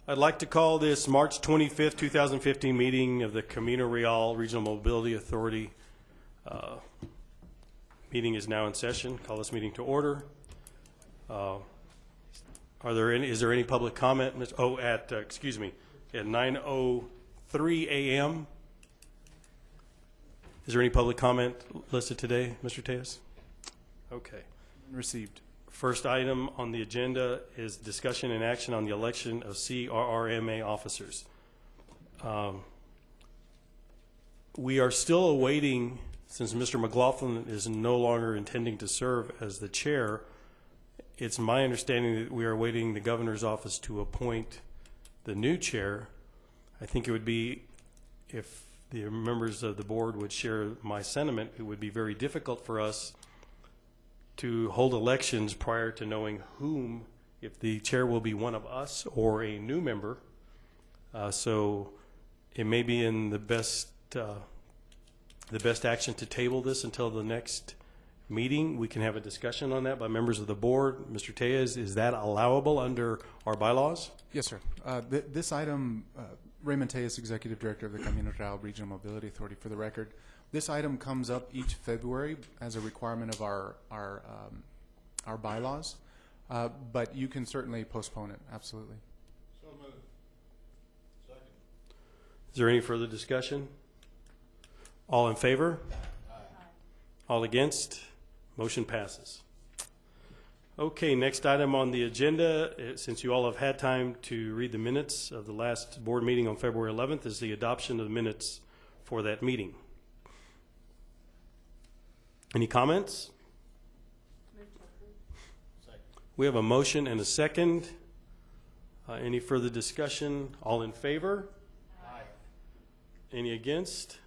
I'd like to call this March 25th, 2015 meeting of the Camino Real Regional Mobility Authority. Meeting is now in session. Call this meeting to order. Is there any public comment? Oh, at 9:03 a.m. Is there any public comment listed today, Mr. Tejas? Okay. Received. First item on the agenda is discussion and action on the election of CRRMA officers. We are still awaiting, since Mr. McLaughlin is no longer intending to serve as the chair, it's my understanding that we are awaiting the governor's office to appoint the new chair. I think it would be, if the members of the board would share my sentiment, it would be very difficult for us to hold elections prior to knowing whom, if the chair will be one of us or a new member. So it may be in the best action to table this until the next meeting. We can have a discussion on that by members of the board. Mr. Tejas, is that allowable under our bylaws? Yes, sir. This item, Raymond Tejas, Executive Director of the Camino Real Regional Mobility Authority, for the record. This item comes up each February as a requirement of our bylaws, but you can certainly postpone it. Absolutely. So moved. Second. Is there any further discussion? All in favor? Aye. All against? Motion passes. Okay, next item on the agenda, since you all have had time to read the minutes of the last board meeting on February 11th, is the adoption of the minutes for that meeting. Any comments? Second. We have a motion and a second. Any further discussion? All in favor? Aye. Any against?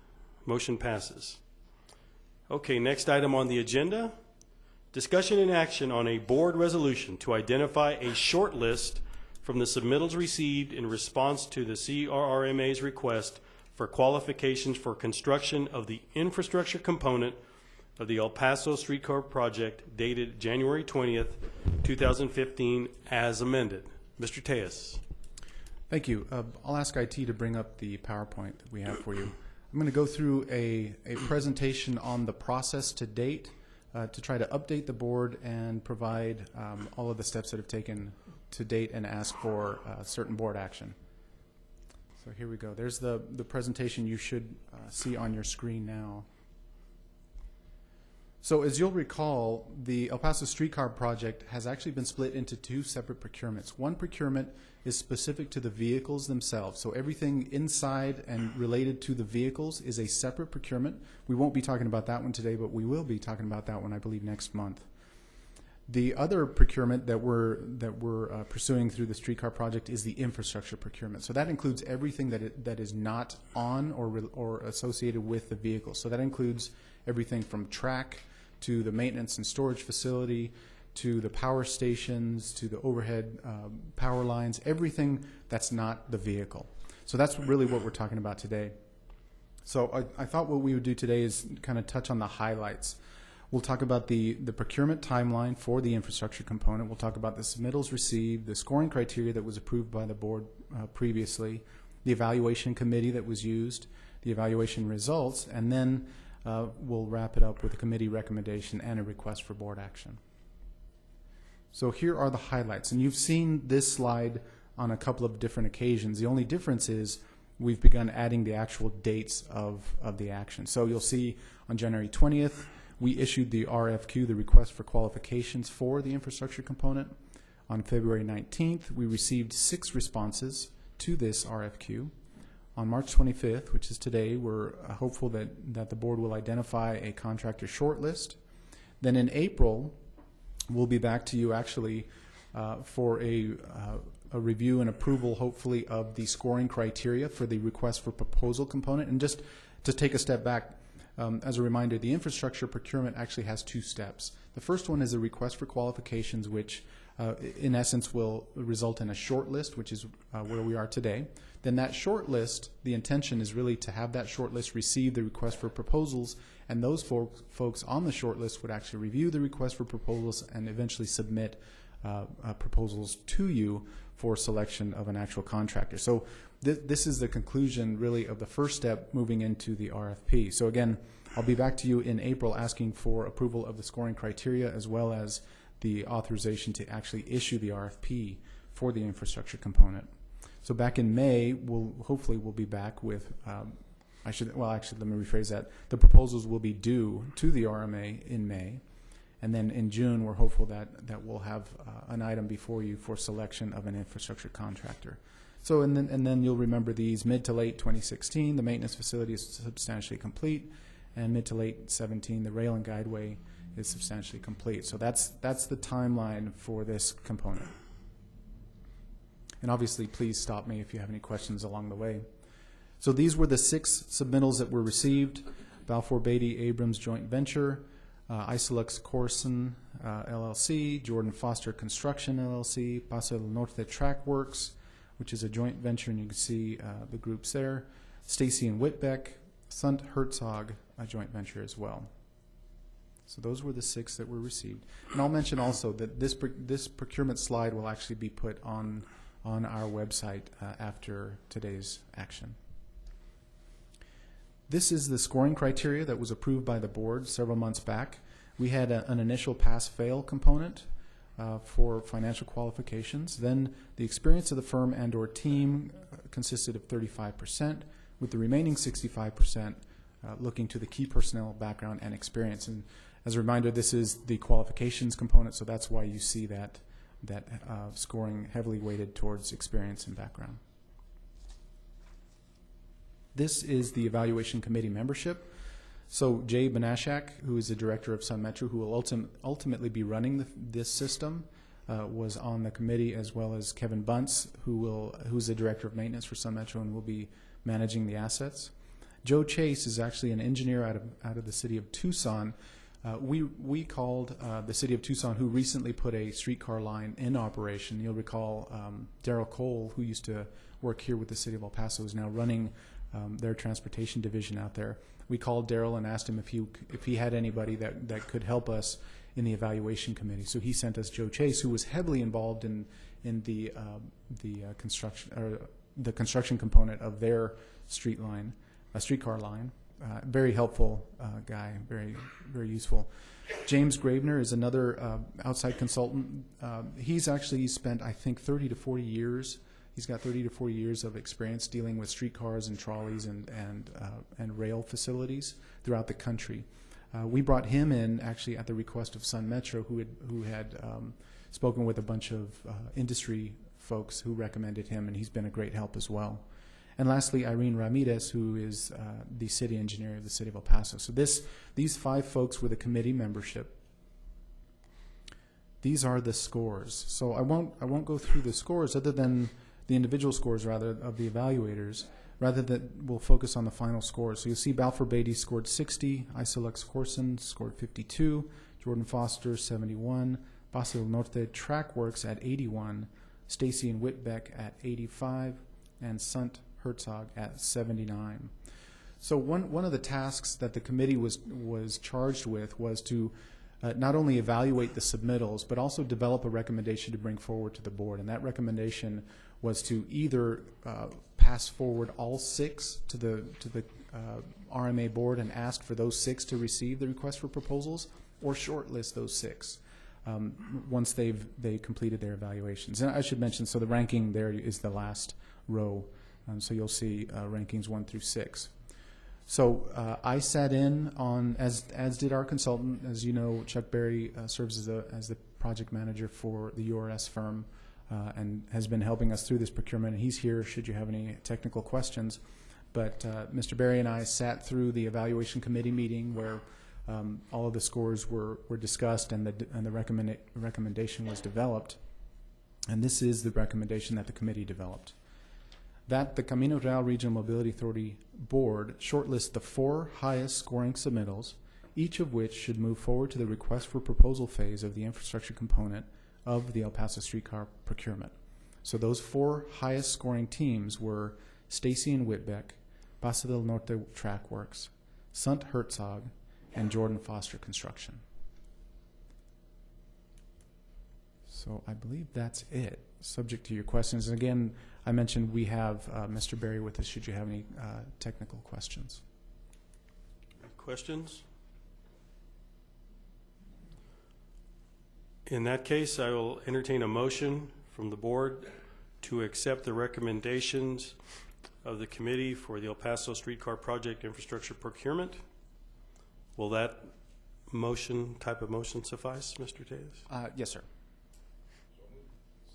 Motion passes. Okay, next item on the agenda, discussion and action on a board resolution to identify a short list from the submittals received in response to the CRRMA's request for qualifications for construction of the infrastructure component of the El Paso Streetcar project dated January 20th, 2015 as amended. Mr. Tejas. Thank you. I'll ask IT to bring up the PowerPoint that we have for you. I'm going to go through a presentation on the process to date to try to update the board and provide all of the steps that have taken to date and ask for certain board action. So here we go. There's the presentation you should see on your screen now. So as you'll recall, the El Paso Streetcar project has actually been split into two separate procurements. One procurement is specific to the vehicles themselves. So everything inside and related to the vehicles is a separate procurement. We won't be talking about that one today, but we will be talking about that one, I believe, next month. The other procurement that we're pursuing through the streetcar project is the infrastructure procurement. So that includes everything that is not on or associated with the vehicle. So that includes everything from track to the maintenance and storage facility, to the power stations, to the overhead power lines, everything that's not the vehicle. So that's really what we're talking about today. So I thought what we would do today is kind of touch on the highlights. We'll talk about the procurement timeline for the infrastructure component. We'll talk about the submittals received, the scoring criteria that was approved by the board previously, the evaluation committee that was used, the evaluation results, and then we'll wrap it up with a committee recommendation and a request for board action. So here are the highlights, and you've seen this slide on a couple of different occasions. The only difference is we've begun adding the actual dates of the action. So you'll see on January 20th, we issued the RFQ, the request for qualifications for the infrastructure component. On February 19th, we received 6 responses to this RFQ. On March 25th, which is today, we're hopeful that the board will identify a contractor shortlist. Then in April, we'll be back to you actually for a review and approval, hopefully, of the scoring criteria for the request for proposal component. And just to take a step back, as a reminder, the infrastructure procurement actually has 2 steps. The first one is a request for qualifications, which in essence will result in a short list, which is where we are today. Then that short list, the intention is really to have that short list receive the request for proposals, and those folks on the short list would actually review the request for proposals and eventually submit proposals to you for selection of an actual contractor. So this is the conclusion really of the first step moving into the RFP. So again, I'll be back to you in April asking for approval of the scoring criteria as well as the authorization to actually issue the RFP for the infrastructure component. So back in May, hopefully we'll be back with, actually, let me rephrase that. The proposals will be due to the RMA in May. And then in June, we're hopeful that we'll have an item before you for selection of an infrastructure contractor. So, and then you'll remember these: mid to late 2016, the maintenance facility is substantially complete, and mid to late 17, the rail and guideway is substantially complete. So that's the timeline for this component. And obviously, please stop me if you have any questions along the way. So these were the 6 submittals that were received: Balfour Beatty Abrams Joint Venture, Isolux Corson LLC, Jordan Foster Construction LLC, Paso del Norte Track Works, which is a joint venture, and you can see the groups there, Stacy and Whitbeck, Sunt Herzog, a joint venture as well. So those were the 6 that were received. And I'll mention also that this procurement slide will actually be put on our website after today's action. This is the scoring criteria that was approved by the board several months back. We had an initial pass-fail component for financial qualifications. Then the experience of the firm and/or team consisted of 35%, with the remaining 65% looking to the key personnel background and experience. And as a reminder, this is the qualifications component, so that's why you see that scoring heavily weighted towards experience and background. This is the evaluation committee membership. So Jay Banashak, who is the director of Sun Metro, who will ultimately be running this system, was on the committee, as well as Kevin Bunce, who's the director of maintenance for Sun Metro and will be managing the assets. Joe Chase is actually an engineer out of the city of Tucson. We called the city of Tucson, who recently put a streetcar line in operation. You'll recall Daryl Cole, who used to work here with the city of El Paso, is now running their transportation division out there. We called Daryl and asked him if he had anybody that could help us in the evaluation committee. So he sent us Joe Chase, who was heavily involved in the construction component of their streetcar line. Very helpful guy, very useful. James Gravener is another outside consultant. He's actually spent, I think, 30 to 40 years. He's got 30 to 40 years of experience dealing with streetcars and trolleys and rail facilities throughout the country. We brought him in actually at the request of Sun Metro, who had spoken with a bunch of industry folks who recommended him, and he's been a great help as well. And lastly, Irene Ramirez, who is the city engineer of the city of El Paso. So these 5 folks were the committee membership. These are the scores. So I won't go through the scores, other than the individual scores rather of the evaluators. Rather, that we'll focus on the final scores. So you'll see Balfour Beatty scored 60, Isolux Corson scored 52, Jordan Foster 71, Paso del Norte Track Works at 81, Stacy and Whitbeck at 85, and Sunt Herzog at 79. So one of the tasks that the committee was charged with was to not only evaluate the submittals, but also develop a recommendation to bring forward to the board. And that recommendation was to either pass forward all 6 to the RMA board and ask for those 6 to receive the request for proposals, or shortlist those 6 once they completed their evaluations. And I should mention, so the ranking there is the last row. So you'll see rankings 1 through 6. So I sat in on, as did our consultant. As you know, Chuck Berry serves as the project manager for the URS firm and has been helping us through this procurement. And he's here should you have any technical questions. But Mr. Berry and I sat through the evaluation committee meeting where all of the scores were discussed and the recommendation was developed. And this is the recommendation that the committee developed: that the Camino Real Regional Mobility Authority Board shortlist the 4 highest scoring submittals, each of which should move forward to the request for proposal phase of the infrastructure component of the El Paso streetcar procurement. So those 4 highest scoring teams were Stacy and Whitbeck, Paso del Norte Track Works, Sunt Herzog, and Jordan Foster Construction. So I believe that's it, subject to your questions. And again, I mentioned we have Mr. Berry with us should you have any technical questions. Questions? In that case, I will entertain a motion from the board to accept the recommendations of the committee for the El Paso Streetcar Project Infrastructure Procurement. Will that type of motion suffice, Mr. Tejas? Yes, sir.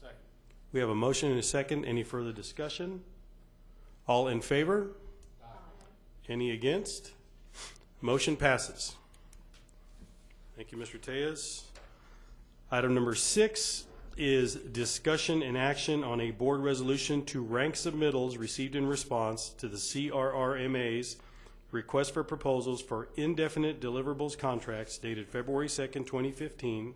Second. We have a motion and a second. Any further discussion? All in favor? Aye. Any against? Motion passes. Thank you, Mr. Tejas. Item number 6 is discussion and action on a board resolution to rank submittals received in response to the CRRMA's request for proposals for indefinite deliverables contracts dated February 2nd, 2015,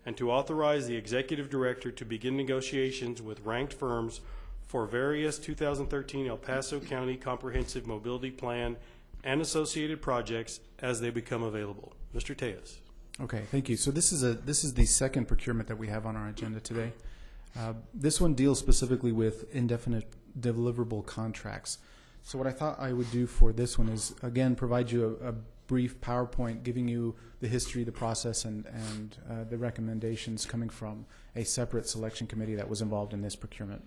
and to authorize the executive director to begin negotiations with ranked firms for various 2013 El Paso County Comprehensive Mobility Plan and associated projects as they become available. Mr. Tejas. Okay, thank you. So this is the second procurement that we have on our agenda today. This one deals specifically with indefinite deliverable contracts. So what I thought I would do for this one is, again, provide you a brief PowerPoint giving you the history, the process, and the recommendations coming from a separate selection committee that was involved in this procurement.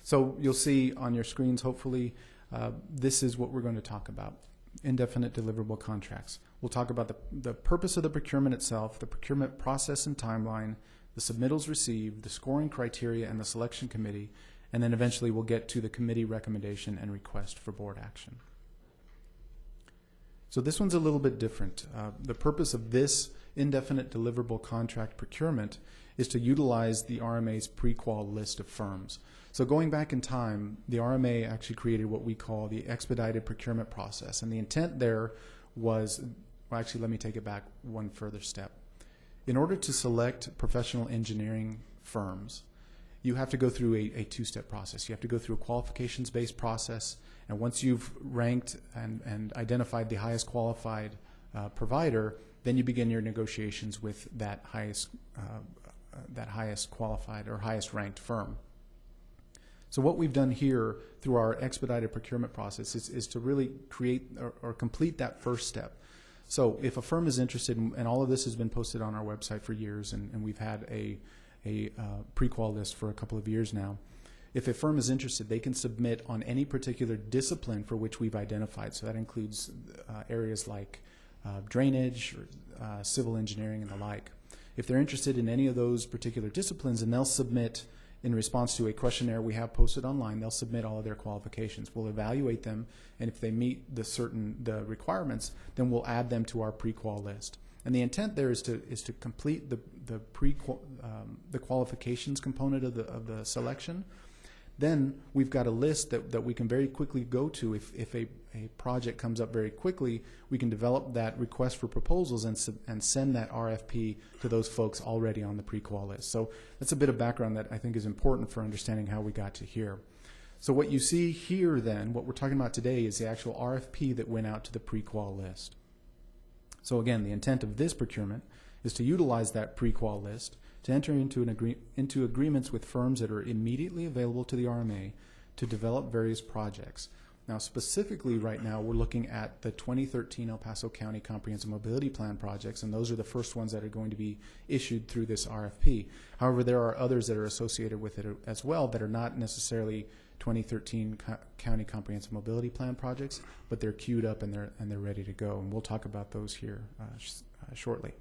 So you'll see on your screens, hopefully, this is what we're going to talk about. Indefinite deliverable contracts. We'll talk about the purpose of the procurement itself, the procurement process and timeline, the submittals received, the scoring criteria, and the selection committee, and then eventually we'll get to the committee recommendation and request for board action. So this one's a little bit different. The purpose of this indefinite deliverable contract procurement is to utilize the RMA's pre-qual list of firms. So going back in time, the RMA actually created what we call the expedited procurement process. And the intent there was, well, actually, let me take it back one further step. In order to select professional engineering firms, you have to go through a two-step process. You have to go through a qualifications-based process, and once you've ranked and identified the highest qualified provider, then you begin your negotiations with that highest qualified or highest ranked firm. So what we've done here through our expedited procurement process is to really create or complete that first step. So if a firm is interested, and all of this has been posted on our website for years, and we've had a pre-qual list for a couple of years now. If a firm is interested, they can submit on any particular discipline for which we've identified. So that includes areas like drainage, or, civil engineering, and the like. If they're interested in any of those particular disciplines, and they'll submit in response to a questionnaire we have posted online, they'll submit all of their qualifications. We'll evaluate them, and if they meet the requirements, then we'll add them to our pre-qual list. And the intent there is to complete the qualifications component of the selection. Then we've got a list that we can very quickly go to. If a project comes up very quickly, we can develop that request for proposals and send that RFP to those folks already on the pre-qual list. So that's a bit of background that I think is important for understanding how we got to here. So what you see here then, what we're talking about today, is the actual RFP that went out to the pre-qual list. So again, the intent of this procurement is to utilize that pre-qual list to enter into agreements with firms that are immediately available to the RMA to develop various projects. Now, specifically right now, we're looking at the 2013 El Paso County Comprehensive Mobility Plan projects, and those are the first ones that are going to be issued through this RFP. However, there are others that are associated with it as well that are not necessarily 2013 County Comprehensive Mobility Plan projects, but they're queued up and they're ready to go, and we'll talk about those here shortly.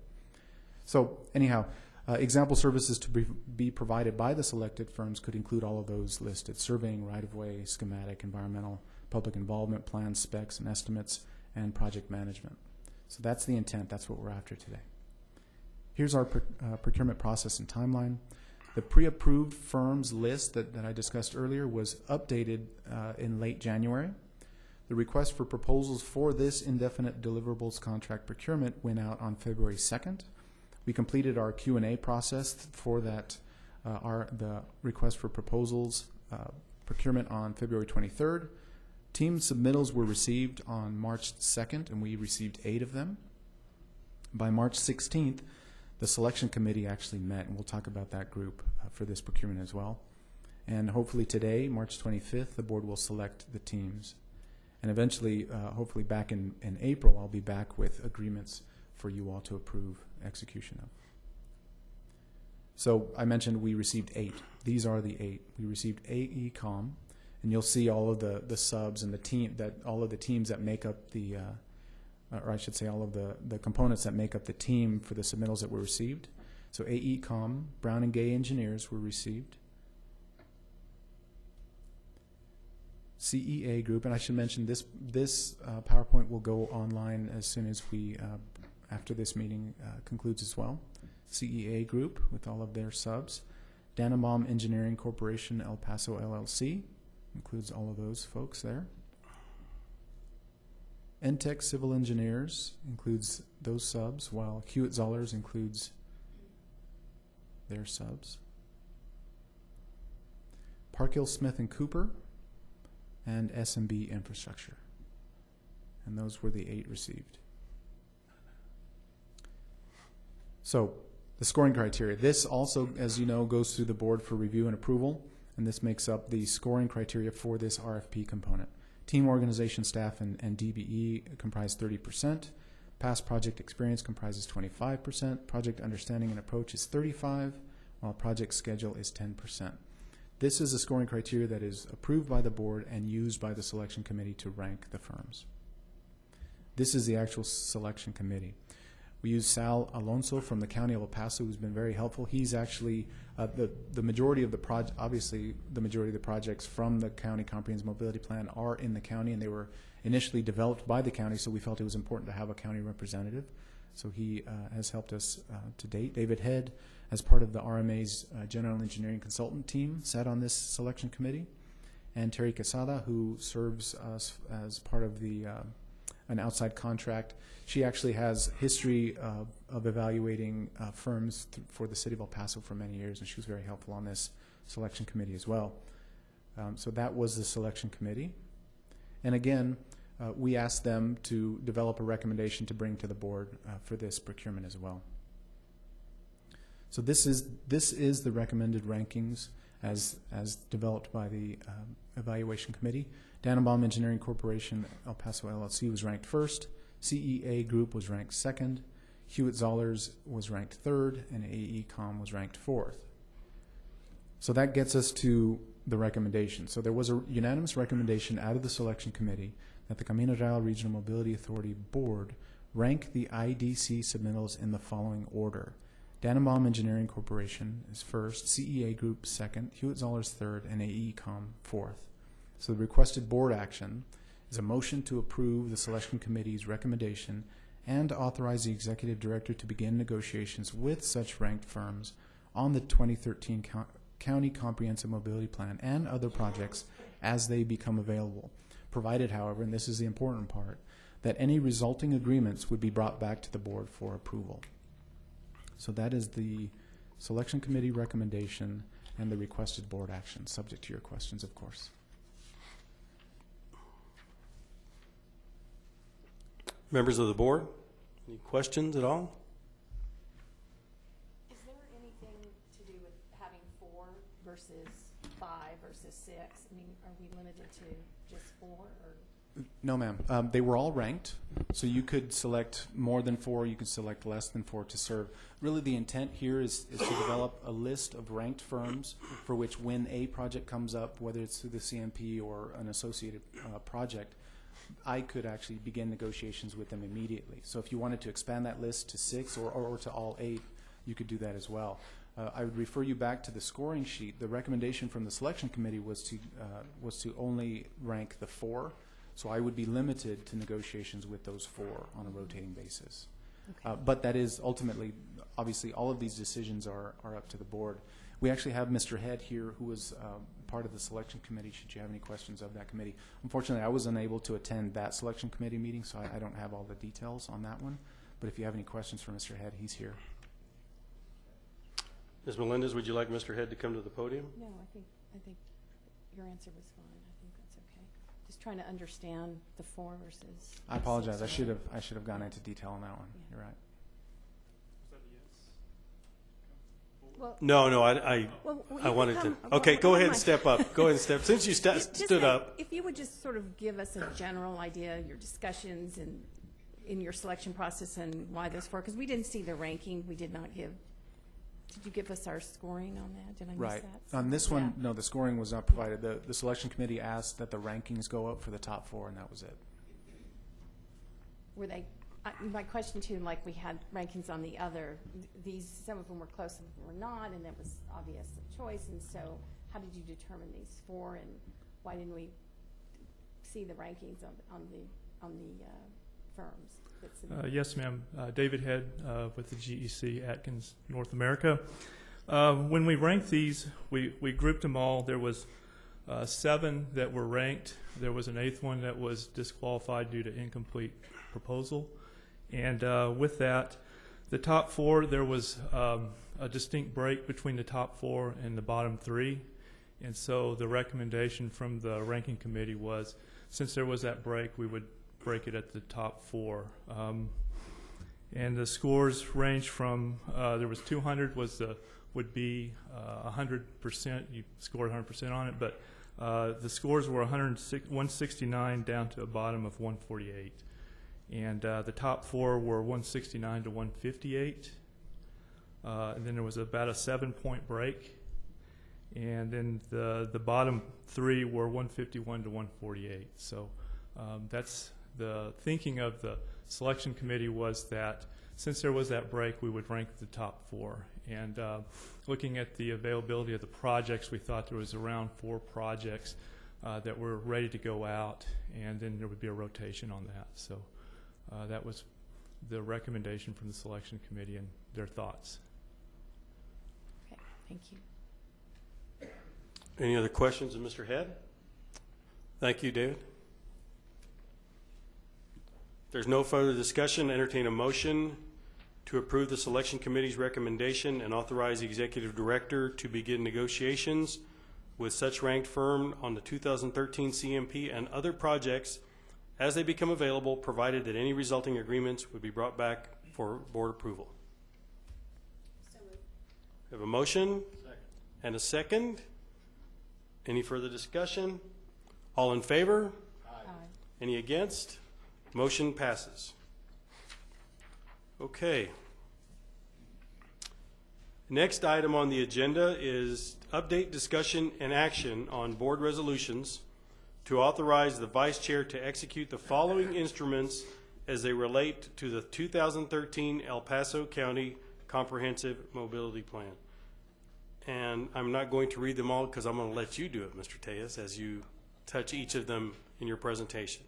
So anyhow, example services to be provided by the selected firms could include all of those listed: surveying, right-of-way, schematic, environmental, public involvement, plans, specs, and estimates, and project management. So that's the intent. That's what we're after today. Here's our procurement process and timeline. The pre-approved firms list that I discussed earlier was updated in late January. The request for proposals for this indefinite deliverables contract procurement went out on February 2nd. We completed our Q&A process for that, the request for proposals procurement on February 23rd. Team submittals were received on March 2nd, and we received 8 of them. By March 16th, The selection committee actually met, and we'll talk about that group for this procurement as well. And hopefully today, March 25th, the board will select the teams. And eventually, hopefully back in April, I'll be back with agreements for you all to approve execution of. So I mentioned we received 8. These are the 8. We received AECOM, and you'll see all of the subs and the team, that all of the teams that make up the or I should say all of the components that make up the team for the submittals that were received. So AECOM, Brown and Gay engineers were received. CEA group, and I should mention this PowerPoint will go online as soon as we, after this meeting concludes as well. CEA group with all of their subs. Dannenbaum Engineering Corporation, El Paso LLC, includes all of those folks there. Entech Civil Engineers includes those subs, while Hewitt Zollers includes their subs. Parkhill Smith and Cooper, and SMB Infrastructure. And those were the 8 received. So the scoring criteria. This also, as you know, goes through the board for review and approval, and this makes up the scoring criteria for this RFP component. Team organization, staff, and DBE comprise 30%. Past project experience comprises 25%. Project understanding and approach is 35%, while project schedule is 10%. This is a scoring criteria that is approved by the board and used by the selection committee to rank the firms. This is the actual selection committee. We use Sal Alonso from the County of El Paso, who's been very helpful. He's actually the majority of the project. Obviously, the majority of the projects from the County Comprehensive Mobility Plan are in the county, and they were initially developed by the county. So we felt it was important to have a county representative. So he has helped us to date. David Head, as part of the RMA's General Engineering Consultant team, sat on this selection committee. And Terry Quesada, who serves us as part of the an outside contract. She actually has history of evaluating firms for the city of El Paso for many years, and she was very helpful on this selection committee as well. So that was the selection committee. And again, we asked them to develop a recommendation to bring to the board for this procurement as well. So this is the recommended rankings as developed by the evaluation committee. Dannenbaum Engineering Corporation, El Paso LLC was ranked 1st. CEA Group was ranked 2nd. Hewitt Zollers was ranked 3rd, and AECOM was ranked 4th. So that gets us to the recommendation. So there was a unanimous recommendation out of the selection committee that the Camino Real Regional Mobility Authority Board rank the IDC submittals in the following order. Dannenbaum Engineering Corporation is 1st, CEA Group 2nd, Hewitt Zollers 3rd, and AECOM 4th. So the requested board action is a motion to approve the selection committee's recommendation and authorize the executive director to begin negotiations with such ranked firms on the 2013 County Comprehensive Mobility Plan and other projects as they become available, provided, however, and this is the important part, that any resulting agreements would be brought back to the board for approval. So that is the selection committee recommendation and the requested board action, subject to your questions, of course. Members of the board, any questions at all? Is there anything to do with having 4 versus 5 versus 6? I mean, are we limited to just 4? Or? No, ma'am. They were all ranked, so you could select more than 4, you could select less than 4 to serve. Really, the intent here is to develop a list of ranked firms for which when a project comes up, whether it's through the CMP or an associated project, I could actually begin negotiations with them immediately. So if you wanted to expand that list to 6 or to all 8, you could do that as well. I would refer you back to the scoring sheet. The recommendation from the selection committee was to only rank the 4. So I would be limited to negotiations with those 4 on a rotating basis. Okay. But that is ultimately, obviously, all of these decisions are up to the board. We actually have Mr. Head here, who was part of the selection committee, should you have any questions of that committee. Unfortunately, I was unable to attend that selection committee meeting, so I don't have all the details on that one. But if you have any questions for Mr. Head, he's here. Ms. Melendez, would you like Mr. Head to come to the podium? No, I think your answer was fine. I think that's okay. Just trying to understand the 4 versus. I apologize. I should have gone into detail on that one. Yeah. You're right. Was that a yes? Well, No, I well, you I can wanted to. come- Okay, well, go ahead never and mind. step up. Go ahead and step. Since you Just stood say- up. If you would just sort of give us a general idea, your discussions and in your selection process and why those four, because we didn't see the ranking, we did not give, did you give us our scoring on that? Did I miss Right. that? On this one, Yeah. no, the scoring was not provided. The selection committee asked that the rankings go up for the top four, and that was it. Were they, my question too, like we had rankings on the other, these, some of them were close, some of them were not, and it was obvious choice, and so how did you determine these four, and why didn't we see the rankings on the firms? That's in- Yes, ma'am. David Head with the GEC Atkins North America. When we ranked these, we grouped them all. There was 7 that were ranked. There was an 8th one that was disqualified due to incomplete proposal. And with that, the top 4, there was a distinct break between the top 4 and the bottom 3. And so the recommendation from the ranking committee was, since there was that break, we would break it at the top 4. And the scores range from, there was 200 would be 100%. You scored 100% on it, but the scores were 169 down to a bottom of 148. And the top 4 were 169 to 158. And then there was about a 7-point break. And then the bottom 3 were 151 to 148. So that's the thinking of the selection committee, was that since there was that break, we would rank the top 4. And looking at the availability of the projects, we thought there was around 4 projects that were ready to go out, and then there would be a rotation on that. So that was the recommendation from the selection committee and their thoughts. Okay, thank you. Any other questions of Mr. Head? Thank you, David. If there's no further discussion, entertain a motion to approve the selection committee's recommendation and authorize the executive director to begin negotiations with such ranked firm on the 2013 CMP and other projects as they become available, provided that any resulting agreements would be brought back for board approval. So moved. We have a motion Second. and a second. Any further discussion? All in favor? Aye. Any against? Motion passes. Okay. Next item on the agenda is update, discussion, and action on board resolutions to authorize the vice chair to execute the following instruments as they relate to the 2013 El Paso County Comprehensive Mobility Plan. And I'm not going to read them all because I'm going to let you do it, Mr. Tejas, as you touch each of them in your presentation.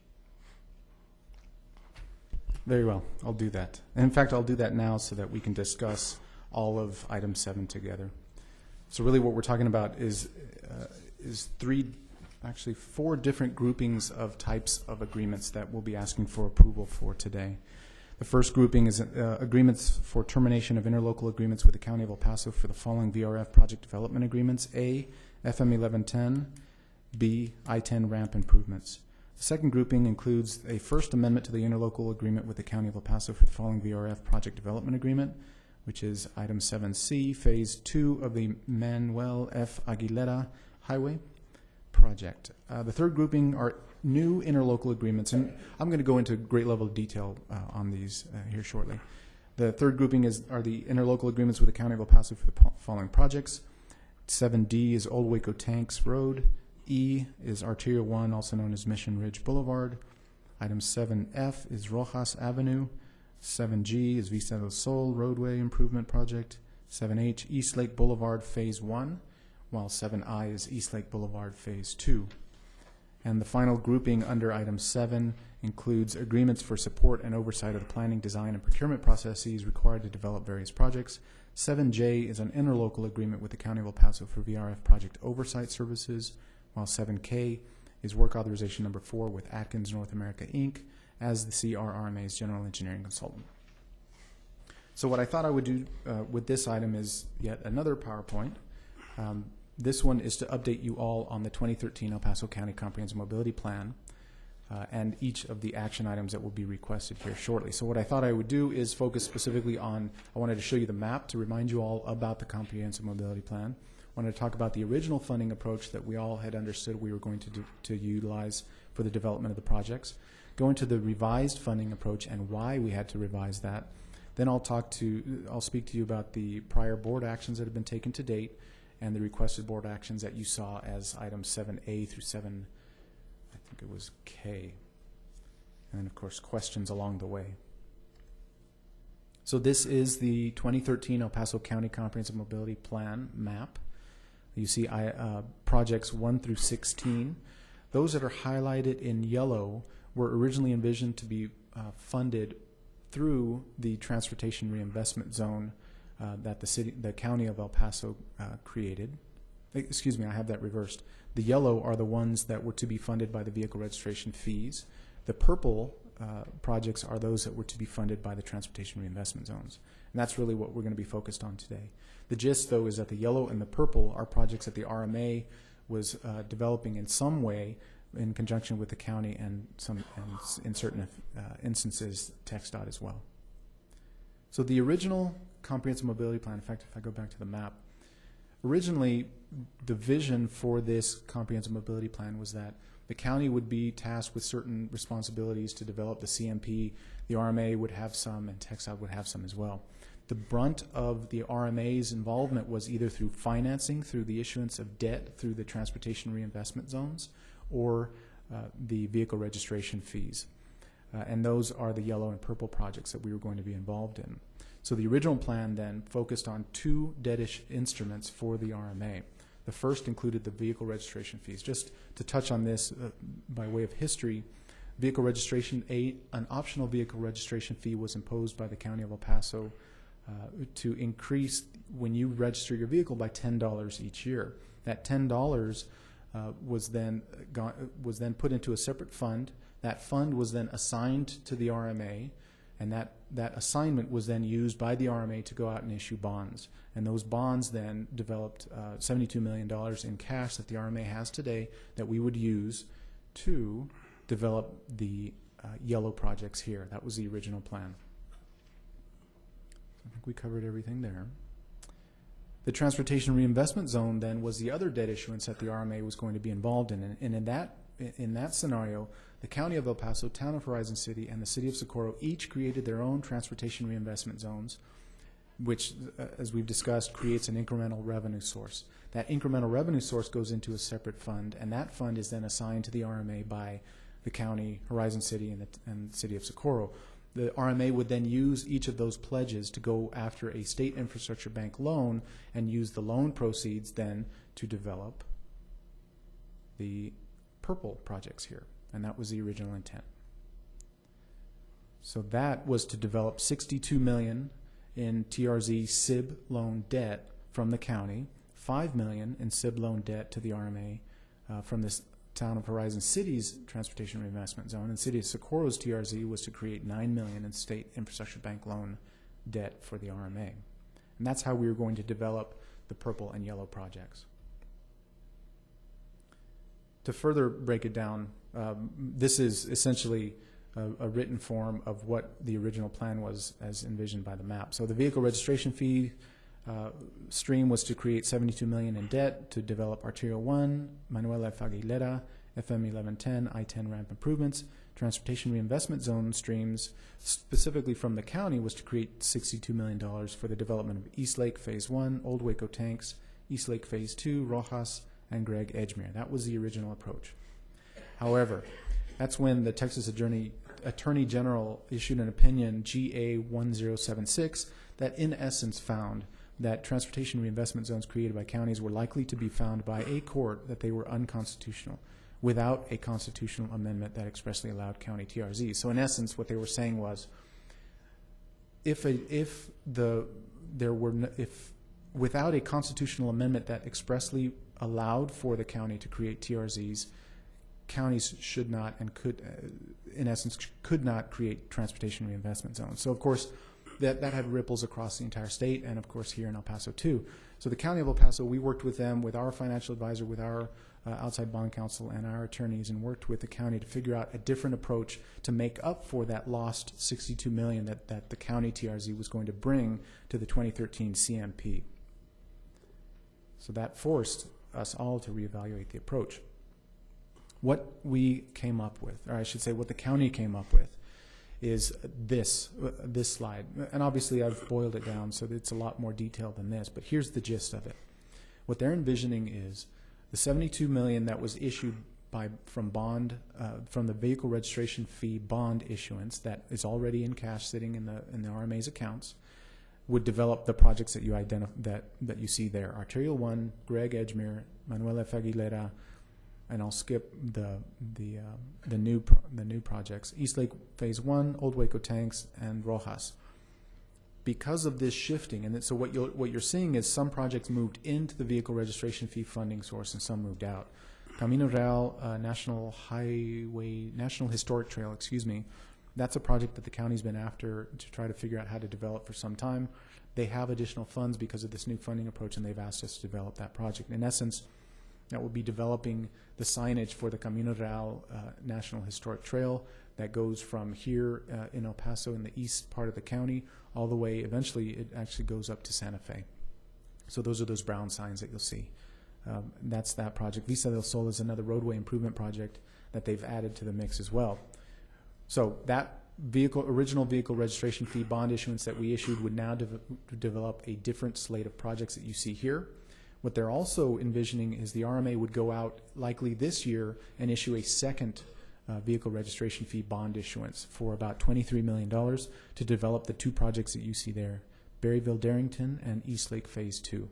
Very well. I'll do that. And in fact, I'll do that now so that we can discuss all of item 7 together. So really what we're talking about is 4 different groupings of types of agreements that we'll be asking for approval for today. The first grouping is agreements for termination of interlocal agreements with the County of El Paso for the following VRF project development agreements: A, FM 1110, B, I-10 ramp improvements. The second grouping includes a first amendment to the interlocal agreement with the County of El Paso for the following VRF project development agreement, which is item 7C, phase 2 of the Manuel F. Aguilera Highway project. The third grouping are new interlocal agreements, and I'm going to go into great level of detail on these here shortly. The third grouping are the interlocal agreements with the County of El Paso for the following projects. 7D is Old Waco Tanks Road. E is Arterial 1, also known as Mission Ridge Boulevard. Item 7F is Rojas Avenue. 7G is Vista del Sol Roadway Improvement Project. 7H, East Lake Boulevard Phase 1, while 7I is East Lake Boulevard Phase 2. And the final grouping under item 7 includes agreements for support and oversight of the planning, design, and procurement processes required to develop various projects. 7J is an interlocal agreement with the County of El Paso for VRF project oversight services, while 7K is work authorization number 4 with Atkins North America, Inc. as the CRRMA's general engineering consultant. So what I thought I would do with this item is yet another PowerPoint. This one is to update you all on the 2013 El Paso County Comprehensive Mobility Plan. and each of the action items that will be requested here shortly. So what I thought I would do is focus specifically on, I wanted to show you the map to remind you all about the comprehensive mobility plan. I wanted to talk about the original funding approach that we all had understood we were going to utilize for the development of the projects. Go into the revised funding approach and why we had to revise that. Then I'll speak to you about the prior board actions that have been taken to date and the requested board actions that you saw as items 7A through 7, I think it was K. And then, of course, questions along the way. So this is the 2013 El Paso County Comprehensive Mobility Plan map. You see projects 1 through 16. Those that are highlighted in yellow were originally envisioned to be funded through the transportation reinvestment zone that the county of El Paso created. Excuse me, I have that reversed. The yellow are the ones that were to be funded by the vehicle registration fees. The purple projects are those that were to be funded by the transportation reinvestment zones. And that's really what we're going to be focused on today. The gist, though, is that the yellow and the purple are projects that the RMA was developing in some way in conjunction with the county and in certain instances, TxDOT as well. So the original comprehensive mobility plan, in fact, if I go back to the map, originally the vision for this comprehensive mobility plan was that the county would be tasked with certain responsibilities to develop the CMP. The RMA would have some, and TxDOT would have some as well. The brunt of the RMA's involvement was either through financing, through the issuance of debt, through the transportation reinvestment zones, or the vehicle registration fees. And those are the yellow and purple projects that we were going to be involved in. So the original plan then focused on 2 debt instruments for the RMA. The first included the vehicle registration fees. Just to touch on this by way of history, vehicle registration, an optional vehicle registration fee was imposed by the county of El Paso to increase when you register your vehicle by $10 each year. That $10 was then put into a separate fund. That fund was then assigned to the RMA, and that assignment was then used by the RMA to go out and issue bonds. And those bonds then developed $72 million in cash that the RMA has today that we would use to develop the yellow projects here. That was the original plan. I think we covered everything there. The transportation reinvestment zone then was the other debt issuance that the RMA was going to be involved in. And in that scenario, the county of El Paso, town of Horizon City, and the city of Socorro each created their own transportation reinvestment zones, which, as we've discussed, creates an incremental revenue source. That incremental revenue source goes into a separate fund, and that fund is then assigned to the RMA by the county, Horizon City, and the city of Socorro. The RMA would then use each of those pledges to go after a state infrastructure bank loan and use the loan proceeds then to develop the purple projects here. And that was the original intent. So that was to develop $62 million in TRZ SIB loan debt from the county, $5 million in SIB loan debt to the RMA from this town of Horizon City's transportation reinvestment zone, and the city of Socorro's TRZ was to create $9 million in state infrastructure bank loan debt for the RMA. And that's how we were going to develop the purple and yellow projects. To further break it down, this is essentially a written form of what the original plan was as envisioned by the map. So the vehicle registration fee stream was to create $72 million in debt to develop Arterial 1, Manuel F. Aguilera, FM 1110, I-10 ramp improvements. Transportation reinvestment zone streams, specifically from the county, was to create $62 million for the development of East Lake Phase 1, Old Waco Tanks, East Lake Phase 2, Rojas, and Greg Edgemere. That was the original approach. However, that's when the Texas Attorney General issued an opinion, GA 1076, that in essence found that transportation reinvestment zones created by counties were likely to be found by a court that they were unconstitutional without a constitutional amendment that expressly allowed county TRZs. So in essence, what they were saying was, without a constitutional amendment that expressly allowed for the county to create TRZs, counties should not and could, in essence, could not create transportation reinvestment zones. So of course, that had ripples across the entire state, and of course here in El Paso too. So the County of El Paso, we worked with them, with our financial advisor, with our outside bond counsel and our attorneys, and worked with the county to figure out a different approach to make up for that lost $62 million that the county TRZ was going to bring to the 2013 CMP. So that forced us all to reevaluate the approach. What we came up with, or I should say what the county came up with, is this slide. And obviously I've boiled it down so that it's a lot more detailed than this, but here's the gist of it. What they're envisioning is the $72 million that was issued from the vehicle registration fee bond issuance that is already in cash sitting in the RMA's accounts would develop the projects that you that you see there. Arterial 1, Greg Edgemere, Manuel F. Aguilera, and I'll skip the new projects: Eastlake Phase 1, Old Waco Tanks, and Rojas. Because of this shifting, and so what you're seeing is some projects moved into the vehicle registration fee funding source and some moved out. Camino Real National Historic Trail, that's a project that the county's been after to try to figure out how to develop for some time. They have additional funds because of this new funding approach, and they've asked us to develop that project. In essence, that will be developing the signage for the Camino Real National Historic Trail that goes from here in El Paso in the east part of the county all the way, eventually it actually goes up to Santa Fe. So those are those brown signs that you'll see. That's that project. Vista del Sol is another roadway improvement project that they've added to the mix as well. So that original vehicle registration fee bond issuance that we issued would now develop a different slate of projects that you see here. What they're also envisioning is the RMA would go out likely this year and issue a second vehicle registration fee bond issuance for about $23 million to develop the two projects that you see there, Berryville-Darrington and Eastlake Phase 2.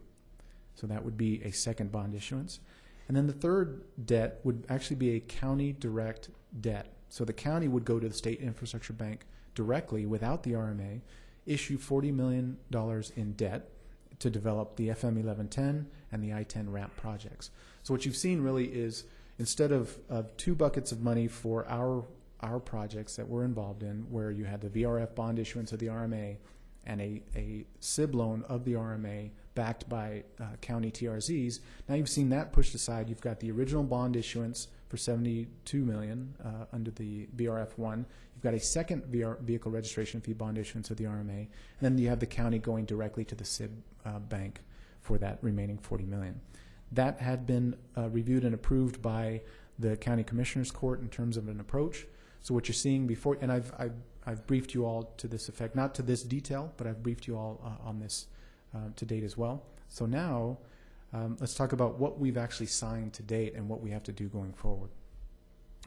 So that would be a second bond issuance. And then the third debt would actually be a county direct debt. So the county would go to the State Infrastructure Bank directly without the RMA, issue $40 million in debt to develop the FM 1110 and the I-10 ramp projects. So what you've seen really is, instead of two buckets of money for our projects that we're involved in, where you had the VRF bond issuance of the RMA and a SIB loan of the RMA backed by county TRZs, now you've seen that pushed aside. You've got the original bond issuance for $72 million under the VRF1. You've got a second vehicle registration fee bond issuance of the RMA, and then you have the county going directly to the SIB bank for that remaining $40 million. That had been reviewed and approved by the County Commissioners Court in terms of an approach. So what you're seeing before, and I've briefed you all to this effect, not to this detail, but I've briefed you all on this to date as well. So now let's talk about what we've actually signed to date and what we have to do going forward.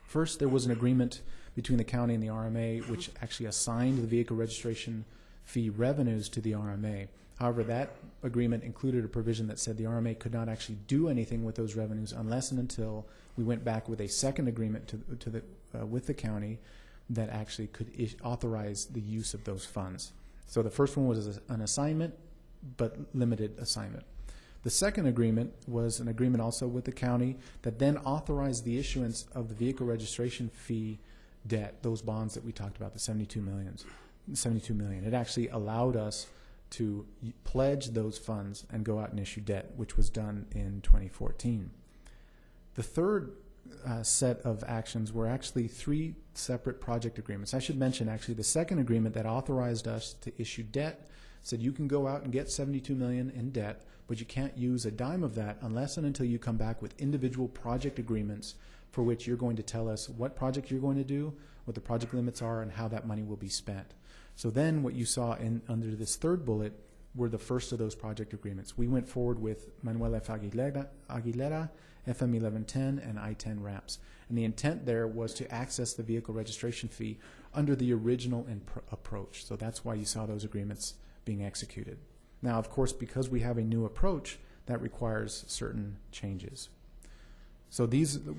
First, there was an agreement between the county and the RMA which actually assigned the vehicle registration fee revenues to the RMA. However, that agreement included a provision that said the RMA could not actually do anything with those revenues unless and until we went back with a second agreement with the county that actually could authorize the use of those funds. So the first one was an assignment, but limited assignment. The second agreement was an agreement also with the county that then authorized the issuance of the vehicle registration fee debt, those bonds that we talked about, the $72 million. It actually allowed us to pledge those funds and go out and issue debt, which was done in 2014. The third set of actions were actually three separate project agreements. I should mention actually the second agreement that authorized us to issue debt said you can go out and get $72 million in debt, but you can't use a dime of that unless and until you come back with individual project agreements for which you're going to tell us what project you're going to do, what the project limits are, and how that money will be spent. So then what you saw under this third bullet were the first of those project agreements. We went forward with Manuel F. Aguilera, FM 1110, and I-10 ramps. And the intent there was to access the vehicle registration fee under the original approach. So that's why you saw those agreements being executed. Now, of course, because we have a new approach, that requires certain changes. So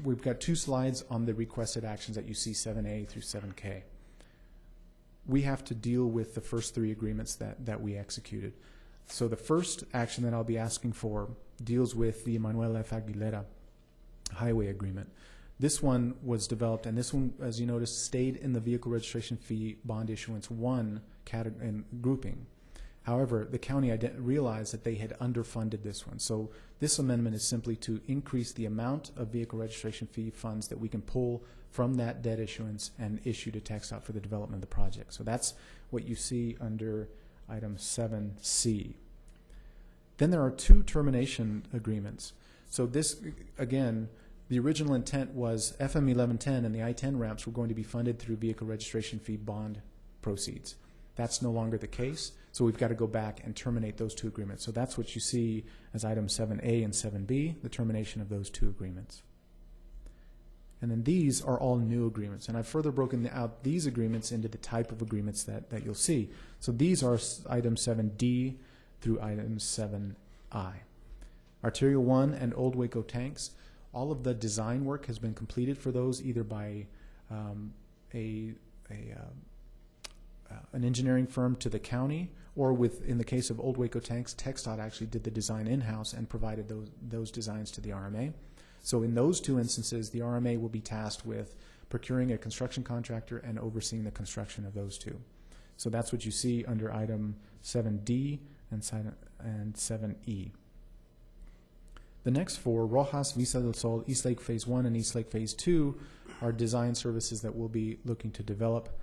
we've got two slides on the requested actions that you see, 7A through 7K. We have to deal with the first three agreements that we executed. So the first action that I'll be asking for deals with the Manuel F. Aguilera highway agreement. This one was developed, and this one, as you notice, stayed in the vehicle registration fee bond issuance 1 category and grouping. However, the county realized that they had underfunded this one. So this amendment is simply to increase the amount of vehicle registration fee funds that we can pull from that debt issuance and issue to TxDOT for the development of the project. So that's what you see under item 7C. Then there are two termination agreements. So this, again, the original intent was FM 1110 and the I-10 ramps were going to be funded through vehicle registration fee bond proceeds. That's no longer the case, so we've got to go back and terminate those two agreements. So that's what you see as item 7A and 7B, the termination of those two agreements. And then these are all new agreements, and I've further broken out these agreements into the type of agreements that you'll see. So these are item 7D through item 7I. Arterial 1 and Old Waco tanks, all of the design work has been completed for those either by an engineering firm to the county, or in the case of Old Waco tanks, TxDOT actually did the design in-house and provided those designs to the RMA. So in those two instances, the RMA will be tasked with procuring a construction contractor and overseeing the construction of those two. So that's what you see under item 7D and 7E. The next four, Rojas, Vista del Sol, East Lake Phase 1, and East Lake Phase 2, are design services that we'll be looking to develop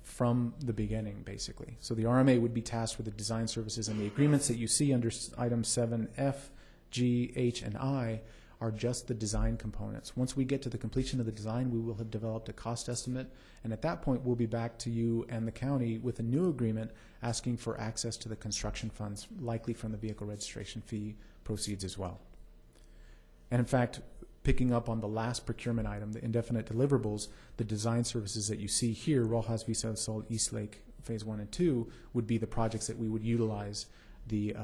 from the beginning, basically. So the RMA would be tasked with the design services, and the agreements that you see under items 7F, G, H, and I are just the design components. Once we get to the completion of the design, we will have developed a cost estimate, and at that point, we'll be back to you and the county with a new agreement asking for access to the construction funds, likely from the vehicle registration fee proceeds as well. And in fact, picking up on the last procurement item, the indefinite deliverables, the design services that you see here, Rojas, Vista del Sol, East Lake Phase 1 and 2, would be the projects that we would utilize the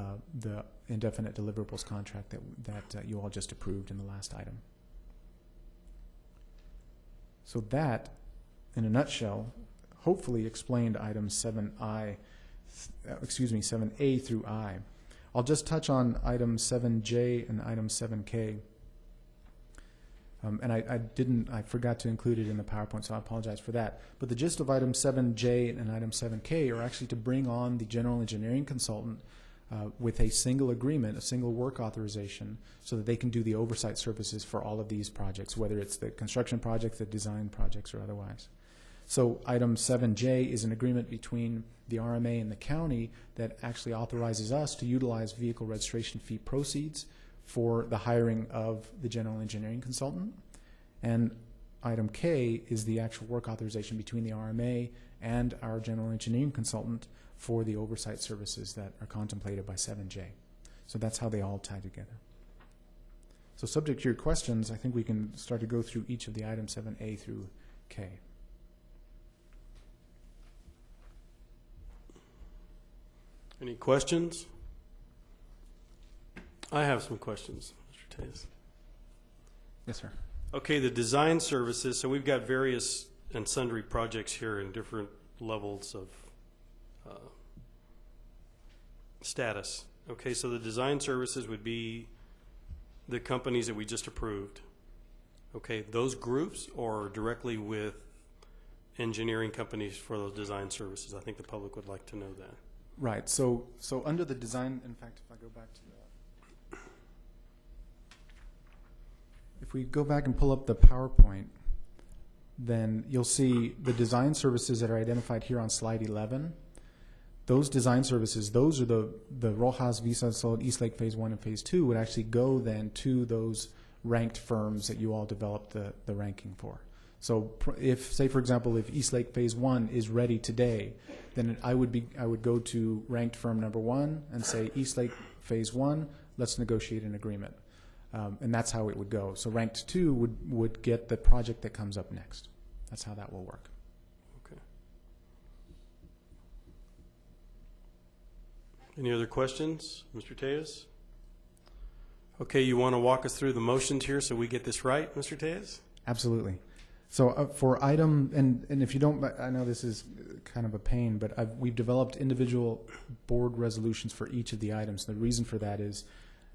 indefinite deliverables contract that you all just approved in the last item. So that, in a nutshell, hopefully explained items 7A through I. I'll just touch on item 7J and item 7K. And I forgot to include it in the PowerPoint, so I apologize for that. But the gist of item 7J and item 7K are actually to bring on the general engineering consultant with a single agreement, a single work authorization, so that they can do the oversight services for all of these projects, whether it's the construction projects, the design projects, or otherwise. So item 7J is an agreement between the RMA and the county that actually authorizes us to utilize vehicle registration fee proceeds for the hiring of the general engineering consultant. And item K is the actual work authorization between the RMA and our general engineering consultant for the oversight services that are contemplated by 7J. So that's how they all tie together. So subject to your questions, I think we can start to go through each of the items 7A through K. Any questions? I have some questions, Mr. Tays. Yes, sir. Okay, the design services, so we've got various and sundry projects here in different levels of status. Okay, so the design services would be the companies that we just approved. Okay, those groups or directly with engineering companies for those design services? I think the public would like to know that. Right. So under the design, in fact, if I go back to that, if we go back and pull up the PowerPoint, then you'll see the design services that are identified here on slide 11. Those design services, those are the Rojas, Vista del Sol, East Lake Phase 1 and Phase 2 would actually go then to those ranked firms that you all developed the ranking for. So if, say for example, if East Lake Phase 1 is ready today, then I would go to ranked firm number 1 and say, East Lake Phase 1, let's negotiate an agreement. And that's how it would go. So ranked 2 would get the project that comes up next. That's how that will work. Okay. Any other questions, Mr. Tejas? Okay, you want to walk us through the motions here so we get this right, Mr. Tejas? Absolutely. So for item, and if you don't, I know this is kind of a pain, but we've developed individual board resolutions for each of the items. The reason for that is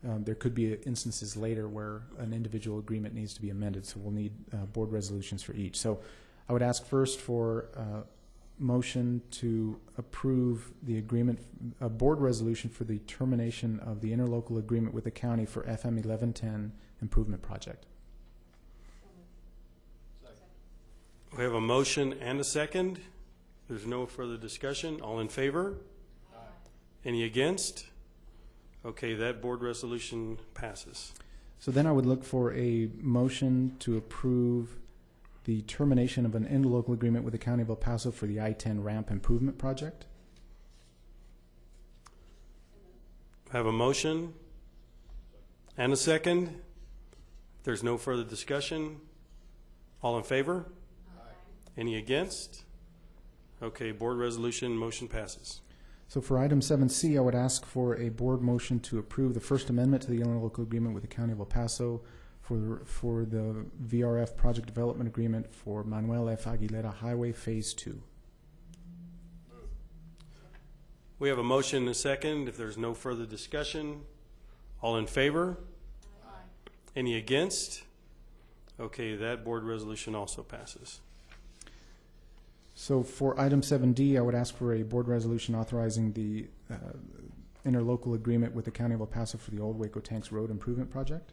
there could be instances later where an individual agreement needs to be amended, so we'll need board resolutions for each. So I would ask first for motion to approve the agreement, a board resolution for the termination of the interlocal agreement with the county for FM 1110 improvement project. Second. We have a motion and a second. There's no further discussion. All in favor? Aye. Any against? Okay, that board resolution passes. So then I would look for a motion to approve the termination of an interlocal agreement with the County of El Paso for the I-10 ramp improvement project. Have a motion and a second. There's no further discussion. All in favor? Aye. Any against? Okay, board resolution motion passes. So for item 7C, I would ask for a board motion to approve the First Amendment to the interlocal agreement with the County of El Paso for the VRF project development agreement for Manuel F. Aguilera Highway Phase 2. We have a motion and a second. If there's no further discussion, all in favor? Aye. Any against? Okay, that board resolution also passes. So for item 7D, I would ask for a board resolution authorizing the interlocal agreement with the County of El Paso for the Old Waco Tanks Road Improvement Project.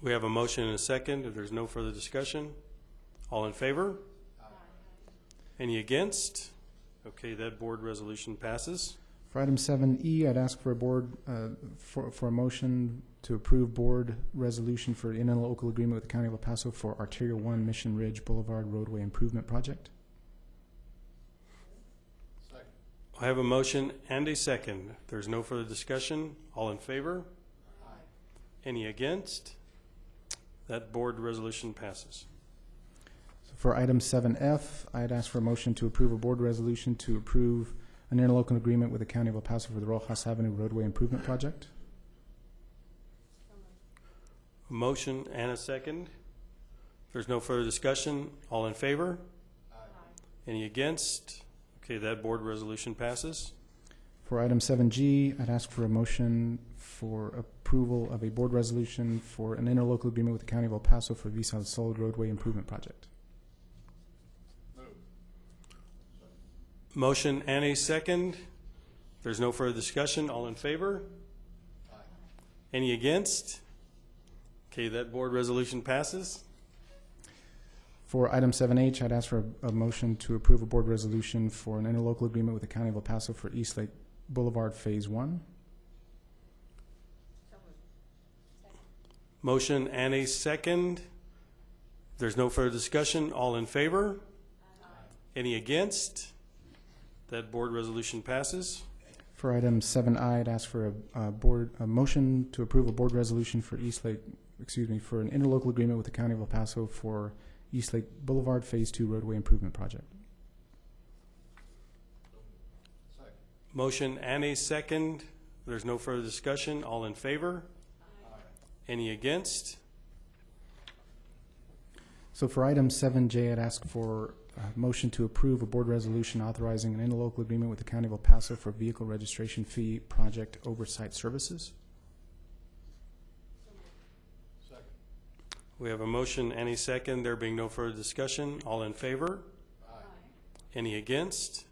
We have a motion and a second. If there's no further discussion, all in favor? Aye. Any against? Okay, that board resolution passes. For item 7E, I'd ask for a board, for a motion to approve board resolution for interlocal agreement with the County of El Paso for Arterial 1 Mission Ridge Boulevard Roadway Improvement Project. Second. I have a motion and a second. If there's no further discussion, all in favor? Aye. Any against? That board resolution passes. So for item 7F, I'd ask for a motion to approve a board resolution to approve an interlocal agreement with the County of El Paso for the Rojas Avenue Roadway Improvement Project. A motion and a second. If there's no further discussion, all in favor? Aye. Any against? Okay, that board resolution passes. For item 7G, I'd ask for a motion for approval of a board resolution for an interlocal agreement with the County of El Paso for Visa del Sol Roadway Improvement Project. Move. Motion and a second. If there's no further discussion, all in favor? Aye. Any against? Okay, that board resolution passes. For item 7H, I'd ask for a motion to approve a board resolution for an interlocal agreement with the County of El Paso for East Lake Boulevard Phase 1. Motion and a second. If there's no further discussion, all in favor? Aye. Any against? That board resolution passes. For item 7I, I'd ask for a motion to approve a board resolution for for an interlocal agreement with the County of El Paso for East Lake Boulevard Phase 2 Roadway Improvement Project. Second. Motion and a second. If there's no further discussion, all in favor? Aye. Any against? So for item 7J, I'd ask for a motion to approve a board resolution authorizing an interlocal agreement with the County of El Paso for vehicle registration fee project oversight services. Second. We have a motion and a second. There being no further discussion, all in favor? Aye. Any against?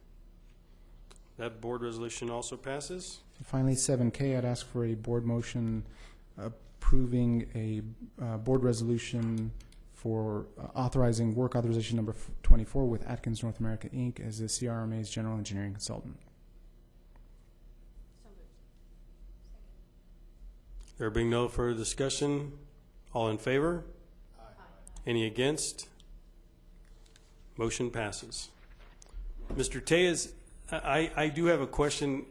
That board resolution also passes. And finally, 7K, I'd ask for a board motion approving a board resolution for authorizing work authorization number 24 with Atkins North America, Inc. as the CRRMA's general engineering consultant. There being no further discussion, all in favor? Aye. Any against? Motion passes. Mr. Tejas, I do have a question